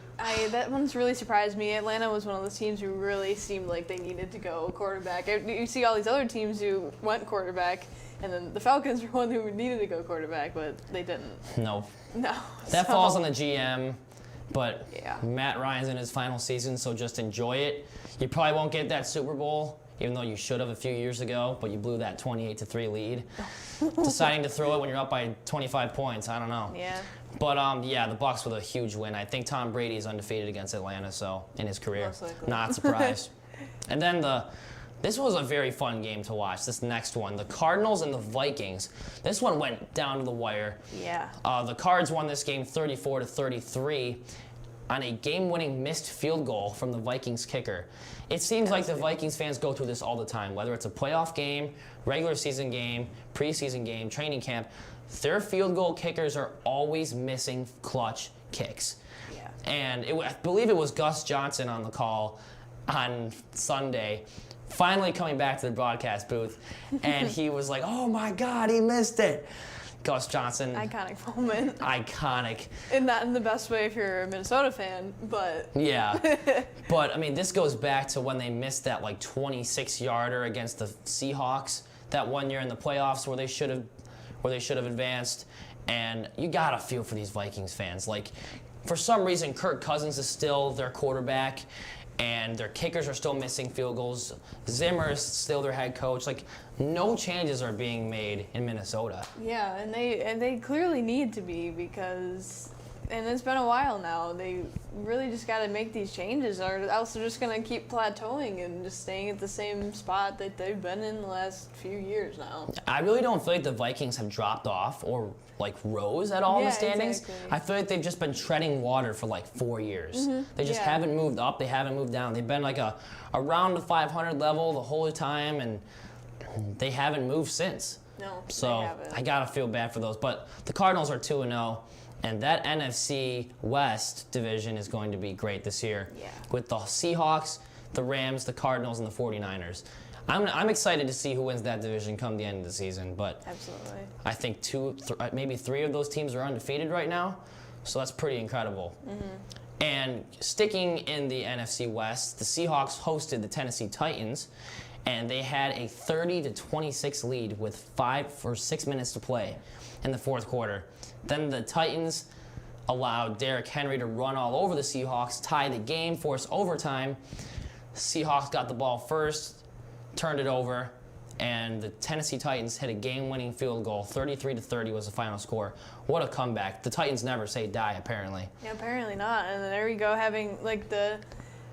That one's really surprised me. Atlanta was one of those teams who really seemed like they needed to go quarterback. You see all these other teams who went quarterback, and then the Falcons were one who needed to go quarterback, but they didn't. No. That falls on the GM, but yeah. Matt Ryan's in his final season, so just enjoy it. You probably won't get that Super Bowl, even though you should have a few years ago, but you blew that 28-3 lead. Deciding to throw it when you're up by 25 points, I don't know. Yeah. But the Bucs with a huge win. I think Tom Brady is undefeated against Atlanta, so in his career, Most likely. not surprised. And then this was a very fun game to watch. This next one, the Cardinals and the Vikings. This one went down to the wire. Yeah. The Cards won this game 34-33 on a game-winning missed field goal from the Vikings kicker. It seems like the Vikings fans go through this all the time, whether it's a playoff game, regular season game, preseason game, training camp. Their field goal kickers are always missing clutch kicks. Yeah. And I believe it was Gus Johnson on the call on Sunday, finally coming back to the broadcast booth, and he was like, oh my God, he missed it. Gus Johnson. Iconic moment. Iconic. And not in the best way if you're a Minnesota fan, but... Yeah. But, this goes back to when they missed that, 26-yarder against the Seahawks that one year in the playoffs where they should have advanced. And you got to feel for these Vikings fans. For some reason, Kirk Cousins is still their quarterback, and their kickers are still missing field goals. Zimmer is still their head coach. No changes are being made in Minnesota. Yeah, and they clearly need to be because, and it's been a while now, they really just got to make these changes or else they're just going to keep plateauing and just staying at the same spot that they've been in the last few years now. I really don't feel like the Vikings have dropped off or rose at all in the standings. Exactly. I feel like they've just been treading water for 4 years. They just haven't moved up, they haven't moved down. They've been around the 500 level the whole time, and they haven't moved since. No, so they haven't. I gotta feel bad for those. But the Cardinals are 2-0, and that NFC West division is going to be great this year. Yeah. With the Seahawks, the Rams, the Cardinals, and the 49ers. I'm excited to see who wins that division come the end of the season, but Absolutely. I think maybe three of those teams are undefeated right now, so that's pretty incredible. And sticking in the NFC West, the Seahawks hosted the Tennessee Titans, and they had a 30-26 lead with 5 or 6 minutes to play in the fourth quarter. Then the Titans allowed Derrick Henry to run all over the Seahawks, tie the game, force overtime. Seahawks got the ball first, turned it over, and the Tennessee Titans hit a game-winning field goal. 33-30 was the final score. What a comeback. The Titans never say die, apparently. Yeah, apparently not. And then there we go, having like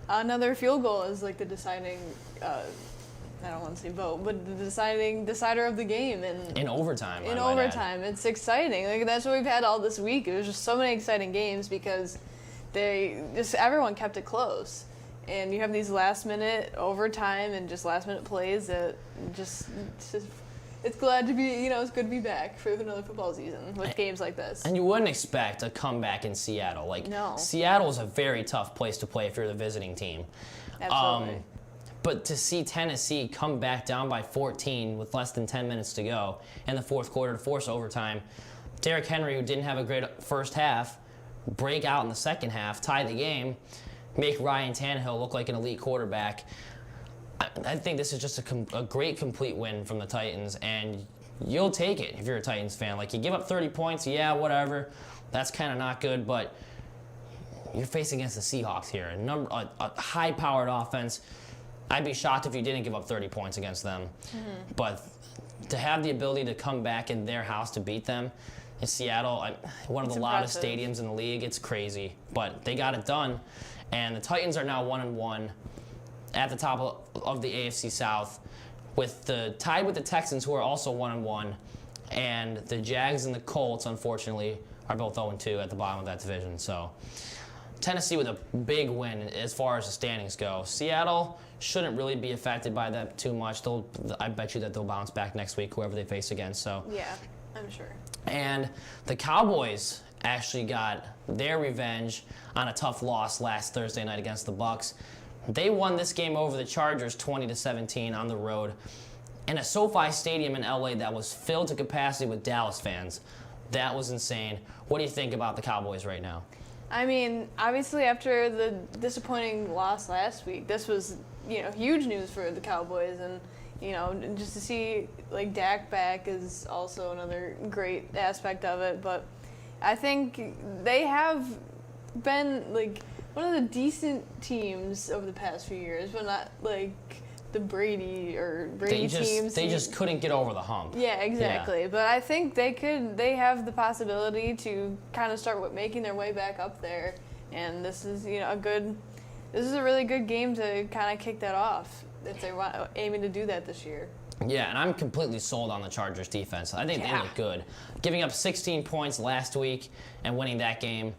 another field goal is like the deciding, I don't want to say vote, but the decider of the game. In overtime. In overtime. It's exciting. Like, that's what we've had all this week. It was just so many exciting games because everyone kept it close. And you have these last-minute overtime and just last-minute plays that it's glad to be, it's good to be back for another football season with games like this. And you wouldn't expect a comeback in Seattle. No. Seattle is a very tough place to play if you're the visiting team. Absolutely. But to see Tennessee come back down by 14 with less than 10 minutes to go in the fourth quarter to force overtime, Derrick Henry, who didn't have a great first half, break out in the second half, tie the game, make Ryan Tannehill look like an elite quarterback. I think this is just a great complete win from the Titans, and you'll take it if you're a Titans fan. Like, you give up 30 points, yeah, whatever. That's kind of not good, but you're facing against the Seahawks here, a high-powered offense. I'd be shocked if you didn't give up 30 points against them. Mm-hmm. But to have the ability to come back in their house to beat them in Seattle, one of the loudest stadiums in the league, it's crazy. But they got it done. And the Titans are now 1-1 at the top of the AFC South, tied with the Texans, who are also 1-1, and the Jags and the Colts, unfortunately, are both 0-2 at the bottom of that division. So Tennessee with a big win as far as the standings go. Seattle shouldn't really be affected by that too much. I bet you that they'll bounce back next week, whoever they face again. So yeah, I'm sure. And the Cowboys actually got their revenge on a tough loss last Thursday night against the Bucs. They won this game over the Chargers 20-17 on the road in a SoFi Stadium in LA that was filled to capacity with Dallas fans. That was insane. What do you think about the Cowboys right now? I mean, obviously after the disappointing loss last week, this was, huge news for the Cowboys, and just to see like Dak back is also another great aspect of it. But I think they have been like one of the decent teams over the past few years, but not like the Brady teams. They just couldn't get over the hump. Yeah, exactly. Yeah. But I think they have the possibility to kind of start making their way back up there. And this is, this is a really good game to kind of kick that off if they're aiming to do that this year. Yeah, and I'm completely sold on the Chargers defense. I think they look good. Giving up 16 points last week and winning that game,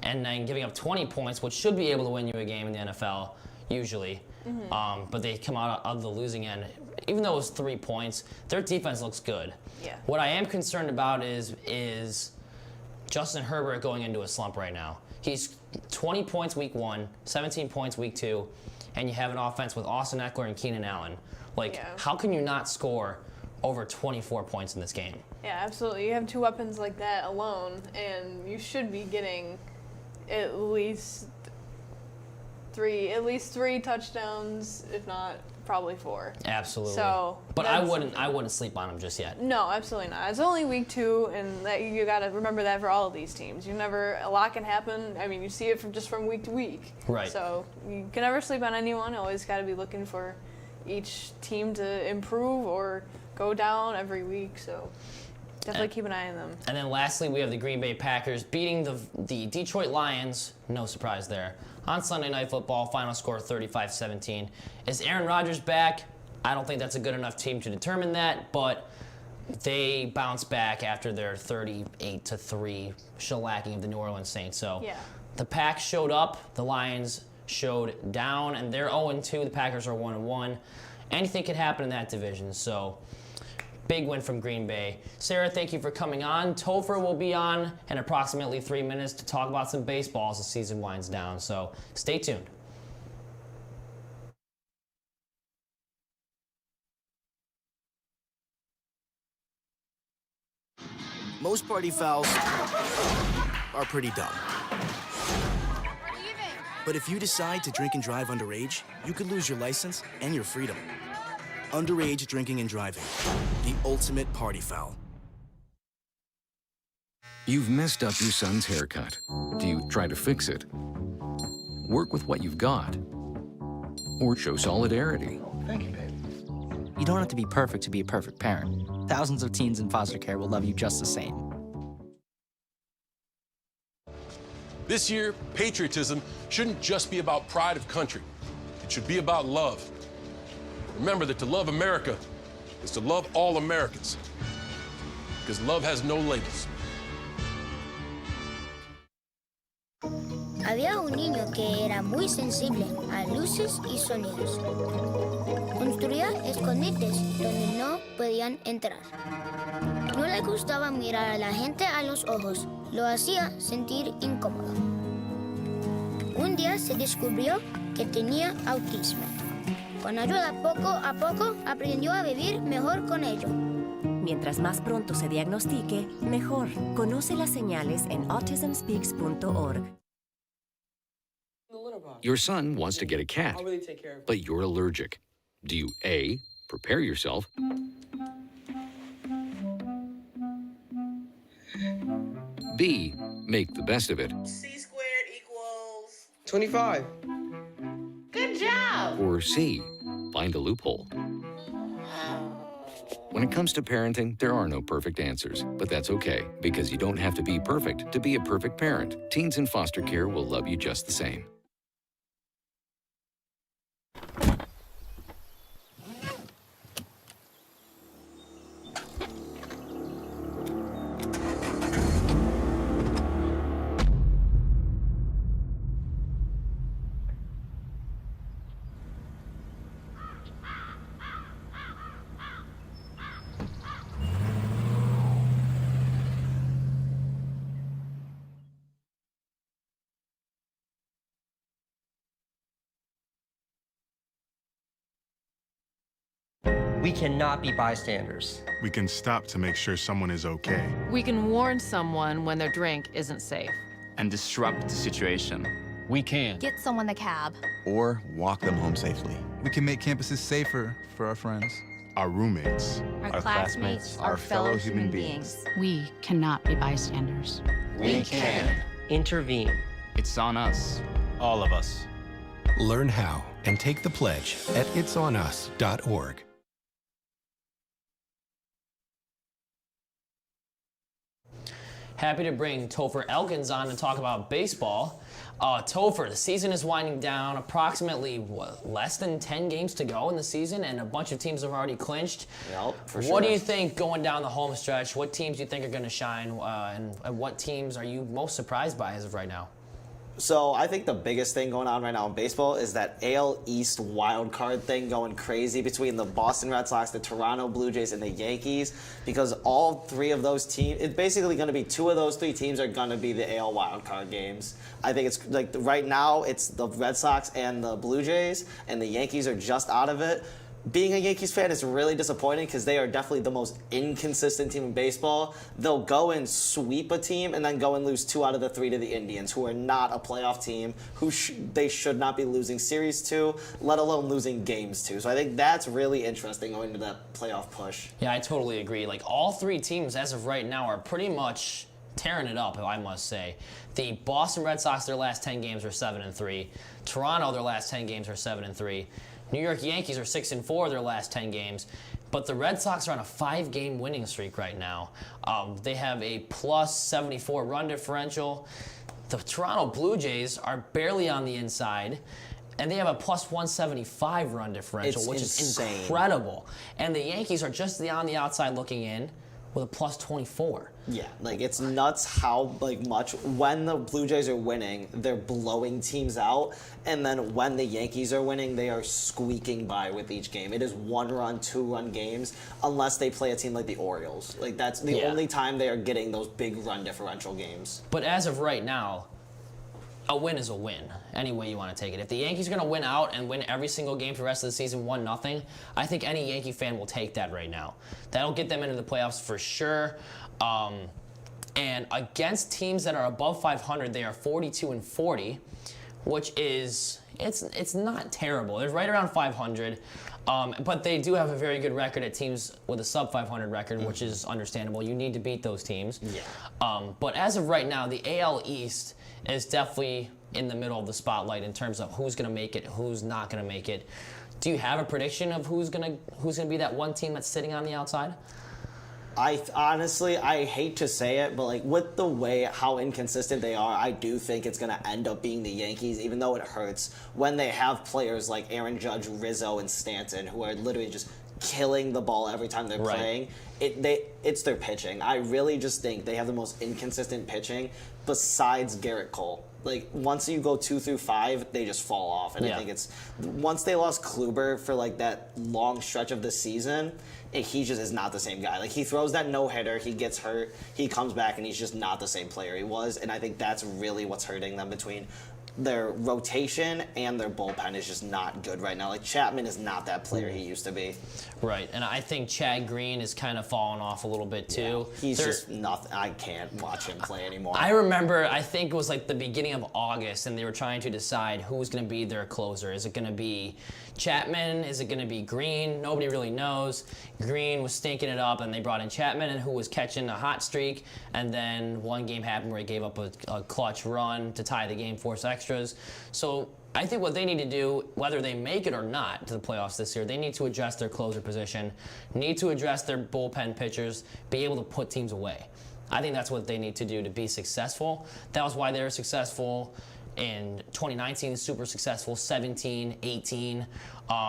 and then giving up 20 points, which should be able to win you a game in the NFL, usually. Mm-hmm. But they come out of the losing end. Even though it was 3 points, their defense looks good. Yeah. What I am concerned about is Justin Herbert going into a slump right now. He's 20 points week 1, 17 points week 2, and you have an offense with Austin Eckler and Keenan Allen. How can you not score over 24 points in this game? Yeah, absolutely. You have two weapons like that alone, and you should be getting at least three touchdowns, if not probably 4. Absolutely. So, but I wouldn't sleep on them just yet. No, absolutely not. It's only week 2, and you got to remember that for all of these teams. A lot can happen. I mean, you see it from week to week. Right. So you can never sleep on anyone. Always got to be looking for each team to improve or go down every week. So definitely keep an eye on them. And then lastly, we have the Green Bay Packers beating the Detroit Lions. No surprise there. On Sunday Night Football, final score 35-17. Is Aaron Rodgers back? I don't think that's a good enough team to determine that, but they bounced back after their 38-3 shellacking of the New Orleans Saints. So the Pack showed up, the Lions showed down, and they're 0-2. The Packers are 1-1. Anything could happen in that division, so big win from Green Bay. Sarah, thank you for coming on. Topher will be on in approximately 3 minutes to talk about some baseball as the season winds down, so stay tuned. Most party fouls are pretty dumb. But if you decide to drink and drive underage, you could lose your license and your freedom. Underage drinking and driving, the ultimate party foul. You've messed up your son's haircut. Do you try to fix it? Work with what you've got? Or show solidarity? Thank you, babe. You don't have to be perfect to be a perfect parent. Thousands of teens in foster care will love you just the same. This year, patriotism shouldn't just be about pride of country. It should be about love. Remember that to love America is to love all Americans, because love has no labels. Había un niño que era muy sensible a luces y sonidos. Construía escondites donde no podían entrar. No le gustaba mirar a la gente a los ojos. Lo hacía sentir incómodo. Un día se descubrió que tenía autismo. Con ayuda poco a poco aprendió a vivir mejor con ello. Mientras más pronto se diagnostique, mejor. Conoce las señales en autismspeaks.org. Your son wants to get a cat, but you're allergic. Do you A, prepare yourself, B, make the best of it, C squared equals 25. Good job. or C, find a loophole? When it comes to parenting, there are no perfect answers, but that's okay, because you don't have to be perfect to be a perfect parent. Teens in foster care will love you just the same. We cannot be bystanders. We can stop to make sure someone is okay. We can warn someone when their drink isn't safe. And disrupt the situation. We can. Get someone a cab. Or walk them home safely. We can make campuses safer for our friends. Our roommates. Our classmates, our fellow human beings. We cannot be bystanders. We can intervene. It's on us. All of us. Learn how and take the pledge at itsonus.org. Happy to bring Topher Elkins on to talk about baseball. Topher, the season is winding down. Approximately, less than 10 games to go in the season, and a bunch of teams have already clinched. Yep, for sure. What do you think going down the home stretch? What teams do you think are going to shine, and what teams are you most surprised by as of right now? So I think the biggest thing going on right now in baseball is that AL East wild card thing going crazy between the Boston Red Sox, the Toronto Blue Jays, and the Yankees, because all three of those teams, it's basically going to be two of those three teams are going to be the AL wild card games. I think it's like right now it's the Red Sox and the Blue Jays, and the Yankees are just out of it. Being a Yankees fan is really disappointing because they are definitely the most inconsistent team in baseball. They'll go and sweep a team and then go and lose 2 out of the 3 to the Indians, who are not a playoff team, who they should not be losing series to, let alone losing games to. So I think that's really interesting going into that playoff push. Yeah, I totally agree. Like, all three teams as of right now are pretty much tearing it up, I must say. The Boston Red Sox, their last 10 games are 7-3. Toronto, their last 10 games are 7-3. New York Yankees are 6-4 their last 10 games, but the Red Sox are on a 5-game winning streak right now. They have a plus 74 run differential. The Toronto Blue Jays are barely on the inside, and they have a plus 175 run differential, which is incredible. And the Yankees are just on the outside looking in with a plus 24. Yeah, like it's nuts how much when the Blue Jays are winning, they're blowing teams out, and then when the Yankees are winning, they are squeaking by with each game. It is 1-run, 2-run games, unless they play a team like the Orioles. Like that's the only time they are getting those big run differential games. But as of right now, a win is a win, any way you want to take it. If the Yankees are going to win out and win every single game for the rest of the season 1-0, I think any Yankee fan will take that right now. That'll get them into the playoffs for sure. And against teams that are above 500, they are 42-40, which is it's not terrible. They're right around 500, but they do have a very good record at teams with a sub 500 record, which is understandable. You need to beat those teams. Yeah. But as of right now, the AL East is definitely in the middle of the spotlight in terms of who's going to make it, who's not going to make it. Do you have a prediction of who's gonna be that one team that's sitting on the outside? I honestly, I hate to say it, but like with the way how inconsistent they are, I do think it's gonna end up being the Yankees, even though it hurts when they have players like Aaron Judge, Rizzo, and Stanton who are literally just killing the ball every time they're playing. It's their pitching. I really just think they have the most inconsistent pitching besides Garrett Cole. Like, once you go 2 through 5, they just fall off. And I think it's, once they lost Kluber for, like, that long stretch of the season, he just is not the same guy. Like, he throws that no-hitter, he gets hurt, he comes back, and he's just not the same player he was. And I think that's really what's hurting them between their rotation and their bullpen is just not good right now. Like, Chapman is not that player he used to be. Right, and I think Chad Green is kind of falling off a little bit too. Yeah, he's just nothing. I can't watch him play anymore. I remember, I think it was like the beginning of August, and they were trying to decide who's going to be their closer. Is it going to be Chapman? Is it going to be Green? Nobody really knows. Green was stinking it up, and they brought in Chapman, and who was catching a hot streak. And then one game happened where he gave up a clutch run to tie the game, force extras. So I think what they need to do, whether they make it or not to the playoffs this year, they need to address their closer position, need to address their bullpen pitchers, be able to put teams away. I think that's what they need to do to be successful. That was why they were successful in 2019, super successful, 17, 18.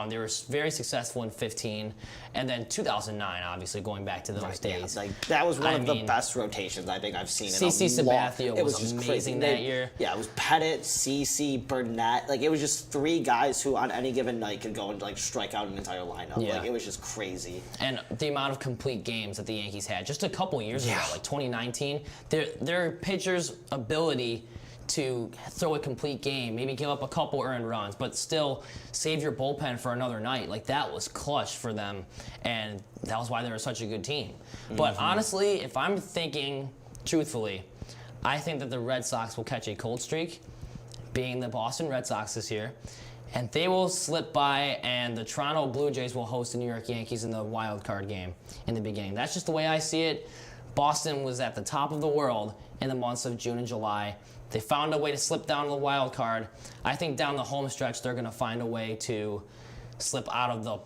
They were very successful in 15. And then 2009, obviously, going back to those days. Yeah, like, that was one of the best rotations I think I've seen in a long CC Sabathia was amazing that year. Yeah, it was Pettit, CC, Burnett. Like, it was just 3 guys who on any given night could go and like strike out an entire lineup. Yeah. Like, it was just crazy. And the amount of complete games that the Yankees had just a couple years ago, like 2019, their pitchers' ability to throw a complete game, maybe give up a couple earned runs, but still save your bullpen for another night. Like, that was clutch for them, and that was why they were such a good team. But honestly, if I'm thinking truthfully, I think that the Red Sox will catch a cold streak, being the Boston Red Sox this year, and they will slip by, and the Toronto Blue Jays will host the New York Yankees in the wild card game in the beginning. That's just the way I see it. Boston was at the top of the world in the months of June and July. They found a way to slip down to the wild card. I think down the home stretch, they're going to find a way to slip out of the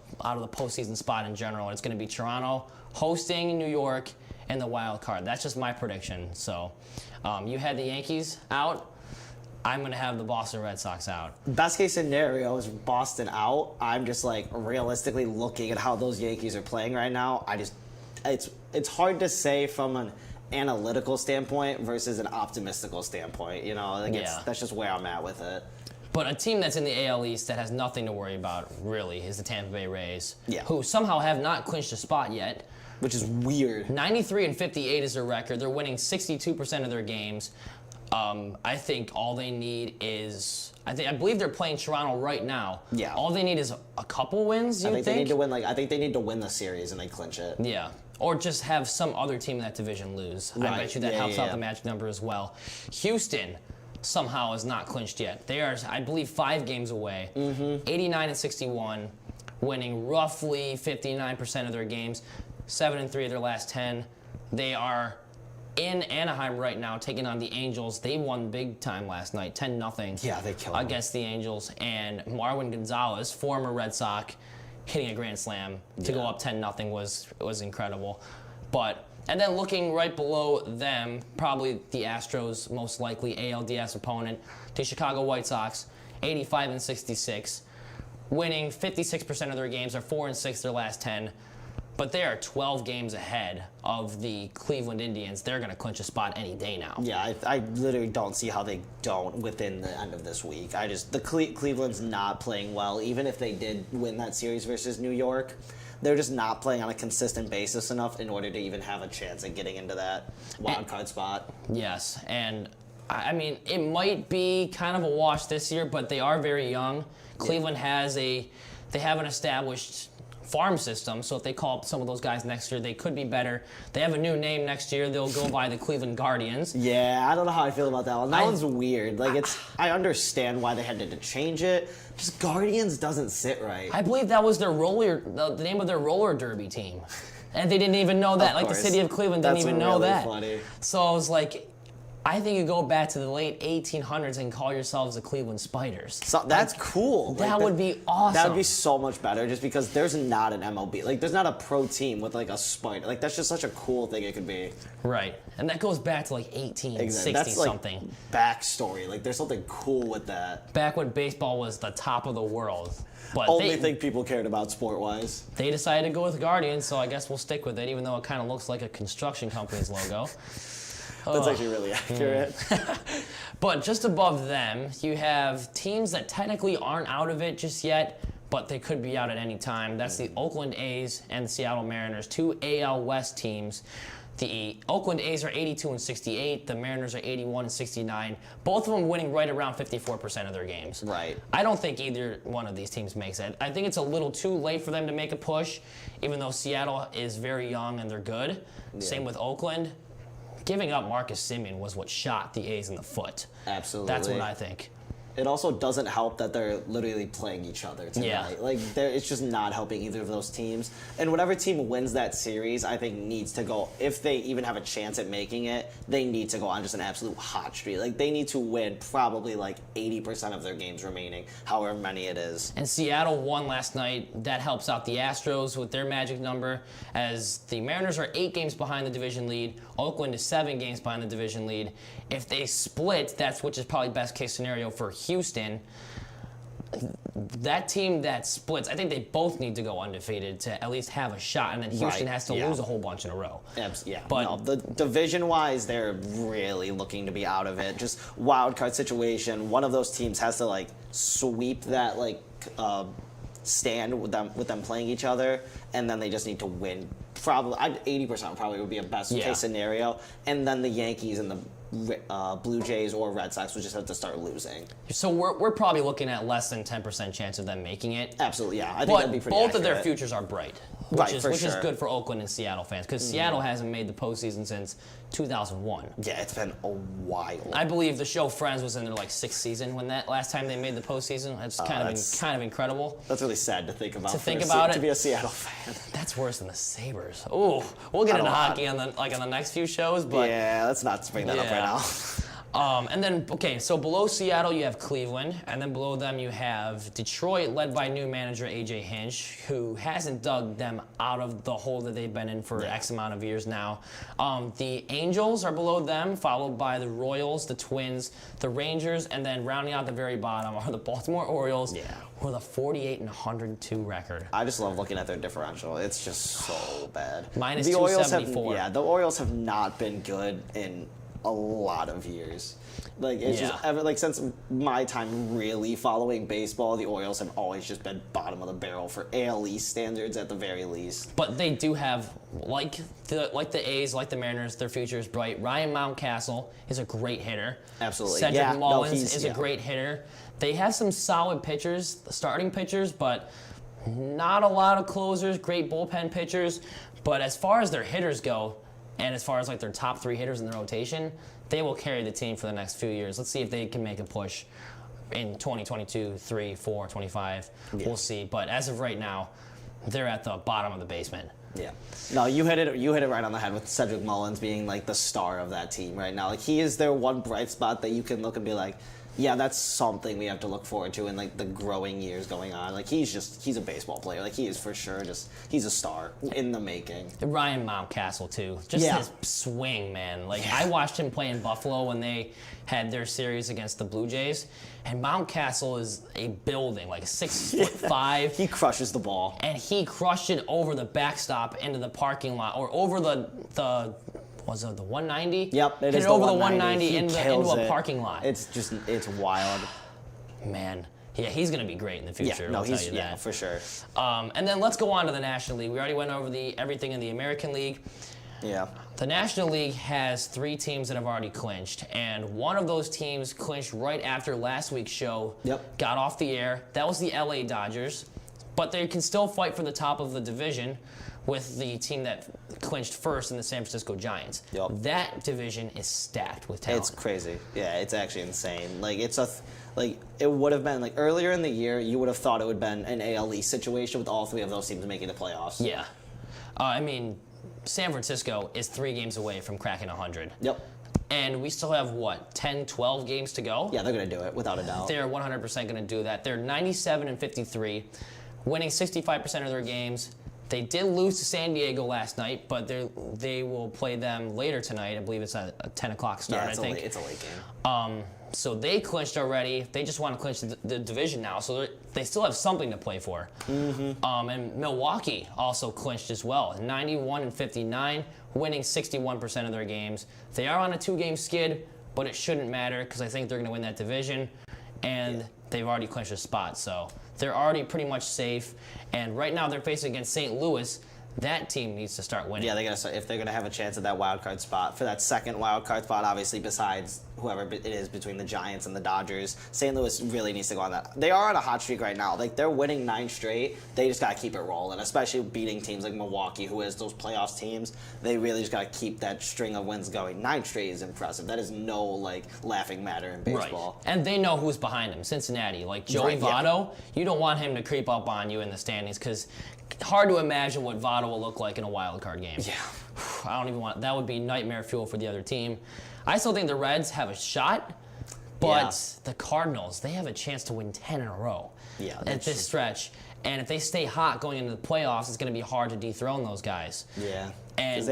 postseason spot in general. It's going to be Toronto hosting New York in the wild card. That's just my prediction. So you had the Yankees out. I'm going to have the Boston Red Sox out. Best case scenario is Boston out. I'm just like realistically looking at how those Yankees are playing right now. It's hard to say from an analytical standpoint versus an optimistical standpoint. You know, like that's just where I'm at with it. But a team that's in the AL East that has nothing to worry about, really, is the Tampa Bay Rays, who somehow have not clinched a spot yet. Which is weird. 93-58 is their record. They're winning 62% of their games. I think all they need is, I believe they're playing Toronto right now. Yeah. All they need is a couple wins. I think they need to win. I think they need to win the series and they clinch it. Yeah. Or just have some other team in that division lose. Right. I bet you that helps out the magic number as well. Houston somehow is not clinched yet. They are, I believe, 5 games away. 89-61, winning roughly 59% of their games, 7-3 of their last 10. They are in Anaheim right now, taking on the Angels. They won big time last night, 10-0. Yeah, they killed them against the Angels. And Marwin Gonzalez, former Red Sox, hitting a grand slam to go up 10-0 was incredible. And then looking right below them, probably the Astros' most likely ALDS opponent, the Chicago White Sox, 85-66, winning 56% of their games. They're 4-6 their last 10. But they are 12 games ahead of the Cleveland Indians. They're going to clinch a spot any day now. Yeah, I literally don't see how they don't within the end of this week. Cleveland's not playing well. Even if they did win that series versus New York, they're just not playing on a consistent basis enough in order to even have a chance at getting into that wild card spot. Yes, and I mean, it might be kind of a wash this year, but they are very young. Cleveland they have an established farm system. So if they call up some of those guys next year, they could be better. They have a new name next year. They'll go by the Cleveland Guardians. Yeah, I don't know how I feel about that one. That one's weird. Like, I understand why they had to change it. Just Guardians doesn't sit right. I believe that was their the name of their roller derby team. And they didn't even know that. Like, the city of Cleveland didn't even know that. Funny. So I was like, I think you go back to the late 1800s and call yourselves the Cleveland Spiders. So that's cool. That would be awesome. That would be so much better just because there's not an MLB. Like, there's not a pro team with, like, a spider. Like, that's just such a cool thing it could be. Right. And that goes back to, like, 1860 That's, something. Like, backstory. Like, there's something cool with that. Back when baseball was the top of the world. But Only thing people cared about sport-wise. They decided to go with Guardians, so I guess we'll stick with it, even though it kind of looks like a construction company's logo. That's actually really accurate. But just above them, you have teams that technically aren't out of it just yet, but they could be out at any time. That's the Oakland A's and the Seattle Mariners, two AL West teams. The Oakland A's are 82-68. The Mariners are 81-69. Both of them winning right around 54% of their games. Right. I don't think either one of these teams makes it. I think it's a little too late for them to make a push, even though Seattle is very young and they're good. Yeah. Same with Oakland. Giving up Marcus Semien was what shot the A's in the foot. Absolutely. That's what I think. It also doesn't help that they're literally playing each other tonight. Yeah. Like, it's just not helping either of those teams. And whatever team wins that series, I think needs to go, if they even have a chance at making it, they need to go on just an absolute hot streak. Like, they need to win probably like 80% of their games remaining, however many it is. And Seattle won last night. That helps out the Astros with their magic number, as the Mariners are 8 games behind the division lead. Oakland is 7 games behind the division lead. If they split, which is probably best case scenario for Houston. That team that splits, I think they both need to go undefeated to at least have a shot, and then Houston has to lose a whole bunch in a row. Yeah, but no, the division-wise, they're really looking to be out of it. Just wild card situation. One of those teams has to like sweep that stand with them playing each other, and then they just need to win. Probably 80% probably would be a best case scenario, and then the Yankees and the Blue Jays or Red Sox would just have to start losing. So we're probably looking at less than 10% chance of them making it. Absolutely, yeah. I think that'd be pretty both accurate. of their futures are bright, which is good for Oakland and Seattle fans, because Seattle hasn't made the postseason since 2001. Yeah, it's been a while. I believe the show Friends was in their 6th season when that last time they made the postseason. It's kind of incredible. That's really sad to think about. To be a Seattle fan. That's worse than the Sabres. Ooh, we'll get into hockey on the next few shows, but yeah, let's not bring that up right now. And then, so below Seattle, you have Cleveland, and then below them, you have Detroit, led by new manager A.J. Hinch, who hasn't dug them out of the hole that they've been in for X amount of years now. The Angels are below them, followed by the Royals, the Twins, the Rangers, and then rounding out the very bottom are the Baltimore Orioles with a 48-102 record. I just love looking at their differential. It's just so bad. Minus 274. The Orioles have not been good in a lot of years. Since my time really following baseball, the Orioles have always just been bottom of the barrel for AL East standards at the very least. But they do have, like the A's, like the Mariners, their future is bright. Ryan Mountcastle is a great hitter. Absolutely. Cedric Mullins is a great hitter. They have some solid pitchers, starting pitchers, but not a lot of closers, great bullpen pitchers. But as far as their hitters go, and as far as their top 3 hitters in the rotation, they will carry the team for the next few years. Let's see if they can make a push in 2022, 3, 4, 25. Yeah. We'll see. But as of right now, they're at the bottom of the basement. Yeah. No, you hit it right on the head with Cedric Mullins being the star of that team right now. He is their one bright spot that you can look and be like, yeah, that's something we have to look forward to in the growing years going on. He's a baseball player. He is for sure he's a star in the making. Ryan Mountcastle too. His swing, man. I watched him play in Buffalo when they had their series against the Blue Jays, and Mountcastle is a building, 6'5". He crushes the ball. And he crushed it over the backstop into the parking lot, or over the was it the 190? Yep, it is over the 190 into a parking lot. It's wild. Man, yeah, he's going to be great in the future. Yeah, I'll tell you that. Yeah, for sure. And then let's go on to the National League. We already went over everything in the American League. Yeah. The National League has 3 teams that have already clinched, and one of those teams clinched right after last week's show got off the air. That was the LA Dodgers. but they can still fight for the top of the division with the team that clinched first in the San Francisco Giants. Yep. That division is stacked with talent. It's crazy. Yeah, it's actually insane. Like it would have been like earlier in the year, you would have thought it would have been an AL East situation with all three of those teams making the playoffs. Yeah. I mean, San Francisco is 3 games away from cracking 100. Yep. And we still have, 10, 12 games to go? Yeah, they're going to do it, without a doubt. They're 100% going to do that. They're 97-53, winning 65% of their games. They did lose to San Diego last night, but they will play them later tonight. I believe it's a 10 o'clock start, it's I think. It's a late game. So they clinched already. They just want to clinch the division now, so they still have something to play for. Mm-hmm. And Milwaukee also clinched as well, 91-59, winning 61% of their games. They are on a 2-game skid, but it shouldn't matter because I think they're going to win that division, and they've already clinched a spot, so they're already pretty much safe. And right now they're facing against St. Louis. That team needs to start winning. Yeah, they gotta start, if they're gonna have a chance at that wild card spot. For that second wild card spot, obviously, besides whoever it is between the Giants and the Dodgers, St. Louis really needs to go on that. They are on a hot streak right now. Like, they're winning 9 straight. They just gotta keep it rolling, especially beating teams like Milwaukee, who is those playoffs teams. They really just gotta keep that string of wins going. 9 straight is impressive. That is no, laughing matter in baseball. Right. And they know who's behind them, Cincinnati. Like, Joey Votto, you don't want him to creep up on you in the standings because hard to imagine what Votto will look like in a wild card game. Yeah. I don't even want, that would be nightmare fuel for the other team. I still think the Reds have a shot, but the Cardinals, they have a chance to win 10 in a row at this stretch. And if they stay hot going into the playoffs, it's going to be hard to dethrone those guys. Yeah. And because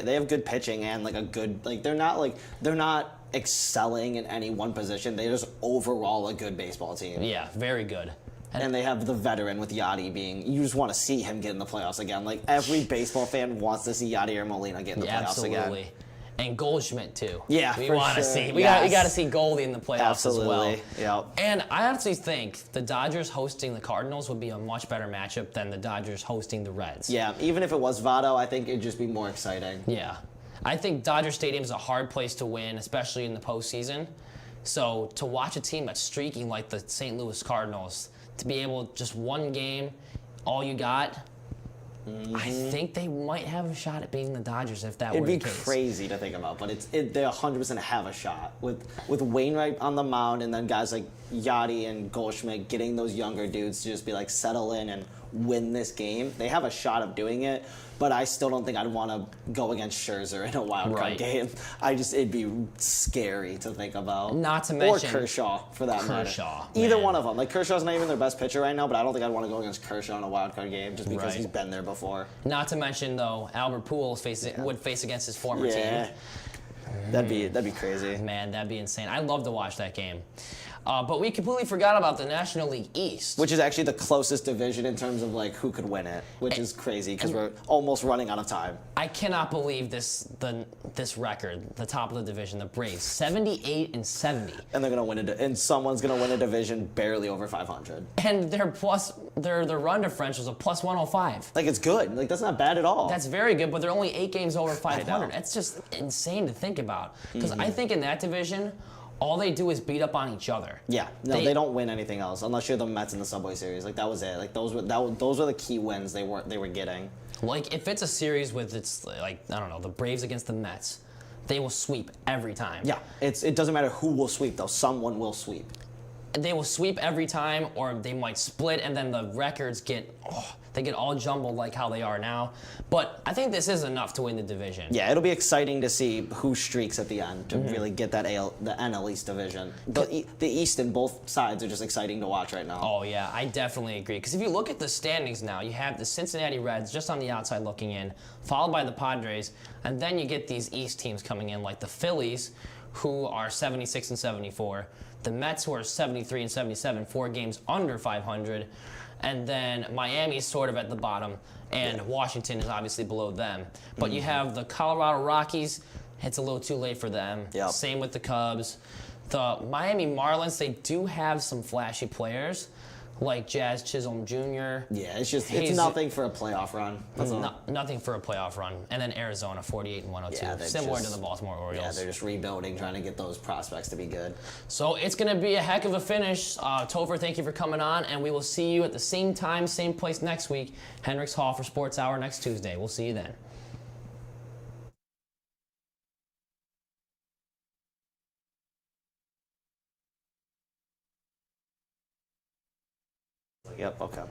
they have good pitching and a good, they're not excelling in any one position. They're just overall a good baseball team. Yeah, very good. And they have the veteran with Yachty you just want to see him get in the playoffs again. Like, every baseball fan wants to see Yachty or Molina get in the playoffs again. Absolutely. And Goldschmidt, too. Yeah, we want to see. We got to see Goldie in the playoffs as well. Yep. And I honestly think the Dodgers hosting the Cardinals would be a much better matchup than the Dodgers hosting the Reds. Yeah, even if it was Votto, I think it'd just be more exciting. Yeah. I think Dodger Stadium is a hard place to win, especially in the postseason. So to watch a team that's streaking like the St. Louis Cardinals, to be able just one game, all you got, I think they might have a shot at beating the Dodgers if that were the case. It'd be crazy to think about, but they 100% have a shot. With Wainwright on the mound and then guys like Yachty and Goldschmidt getting those younger dudes to just be settle in and win this game, they have a shot of doing it. But I still don't think I'd want to go against Scherzer in a wild card game. It'd be scary to think about. Not to mention, or Kershaw, for that matter. Man. Either one of them. Kershaw's not even their best pitcher right now, but I don't think I'd want to go against Kershaw in a wild card game just because he's been there before. Not to mention, though, Albert Pujols would face against his former team. That'd be crazy. Man, that'd be insane. I'd love to watch that game. But we completely forgot about the National League East. Which is actually the closest division in terms of who could win it, which is crazy because we're almost running out of time. I cannot believe this record, the top of the division, the Braves, 78-70. And they're gonna win it, and someone's gonna win a division barely over 500. And their run differential is a plus 105. It's good. That's not bad at all. That's very good, but they're only 8 games over 500. That's just insane to think about. Because I think in that division, all they do is beat up on each other. Yeah, no, they don't win anything else unless you're the Mets in the Subway Series. That was it. Those were the key wins they were getting. If it's a series with I don't know, the Braves against the Mets, they will sweep every time. Yeah, it doesn't matter who will sweep though. Someone will sweep. They will sweep every time, or they might split, and then the records get all jumbled like how they are now. But I think this is enough to win the division. Yeah, it'll be exciting to see who streaks at the end to really get that the NL East division. The East and both sides are just exciting to watch right now. Oh yeah, I definitely agree. Because if you look at the standings now, you have the Cincinnati Reds just on the outside looking in, followed by the Padres, and then you get these East teams coming in like the Phillies, who are 76-74. The Mets, who are 73-77, 4 games under 500. And then Miami's sort of at the bottom, and Washington is obviously below them. But you have the Colorado Rockies. It's a little too late for them. Yep. Same with the Cubs. The Miami Marlins, they do have some flashy players, like Jazz Chisholm Jr. Yeah, it's nothing for a playoff run. Nothing for a playoff run. And then Arizona, 48-102, similar to the Baltimore Orioles. Yeah, they're just rebuilding, trying to get those prospects to be good. So it's going to be a heck of a finish. Topher, thank you for coming on, and we will see you at the same time, same place next week, Hendricks Hall for Sports Hour next Tuesday. We'll see you then. Yep, okay.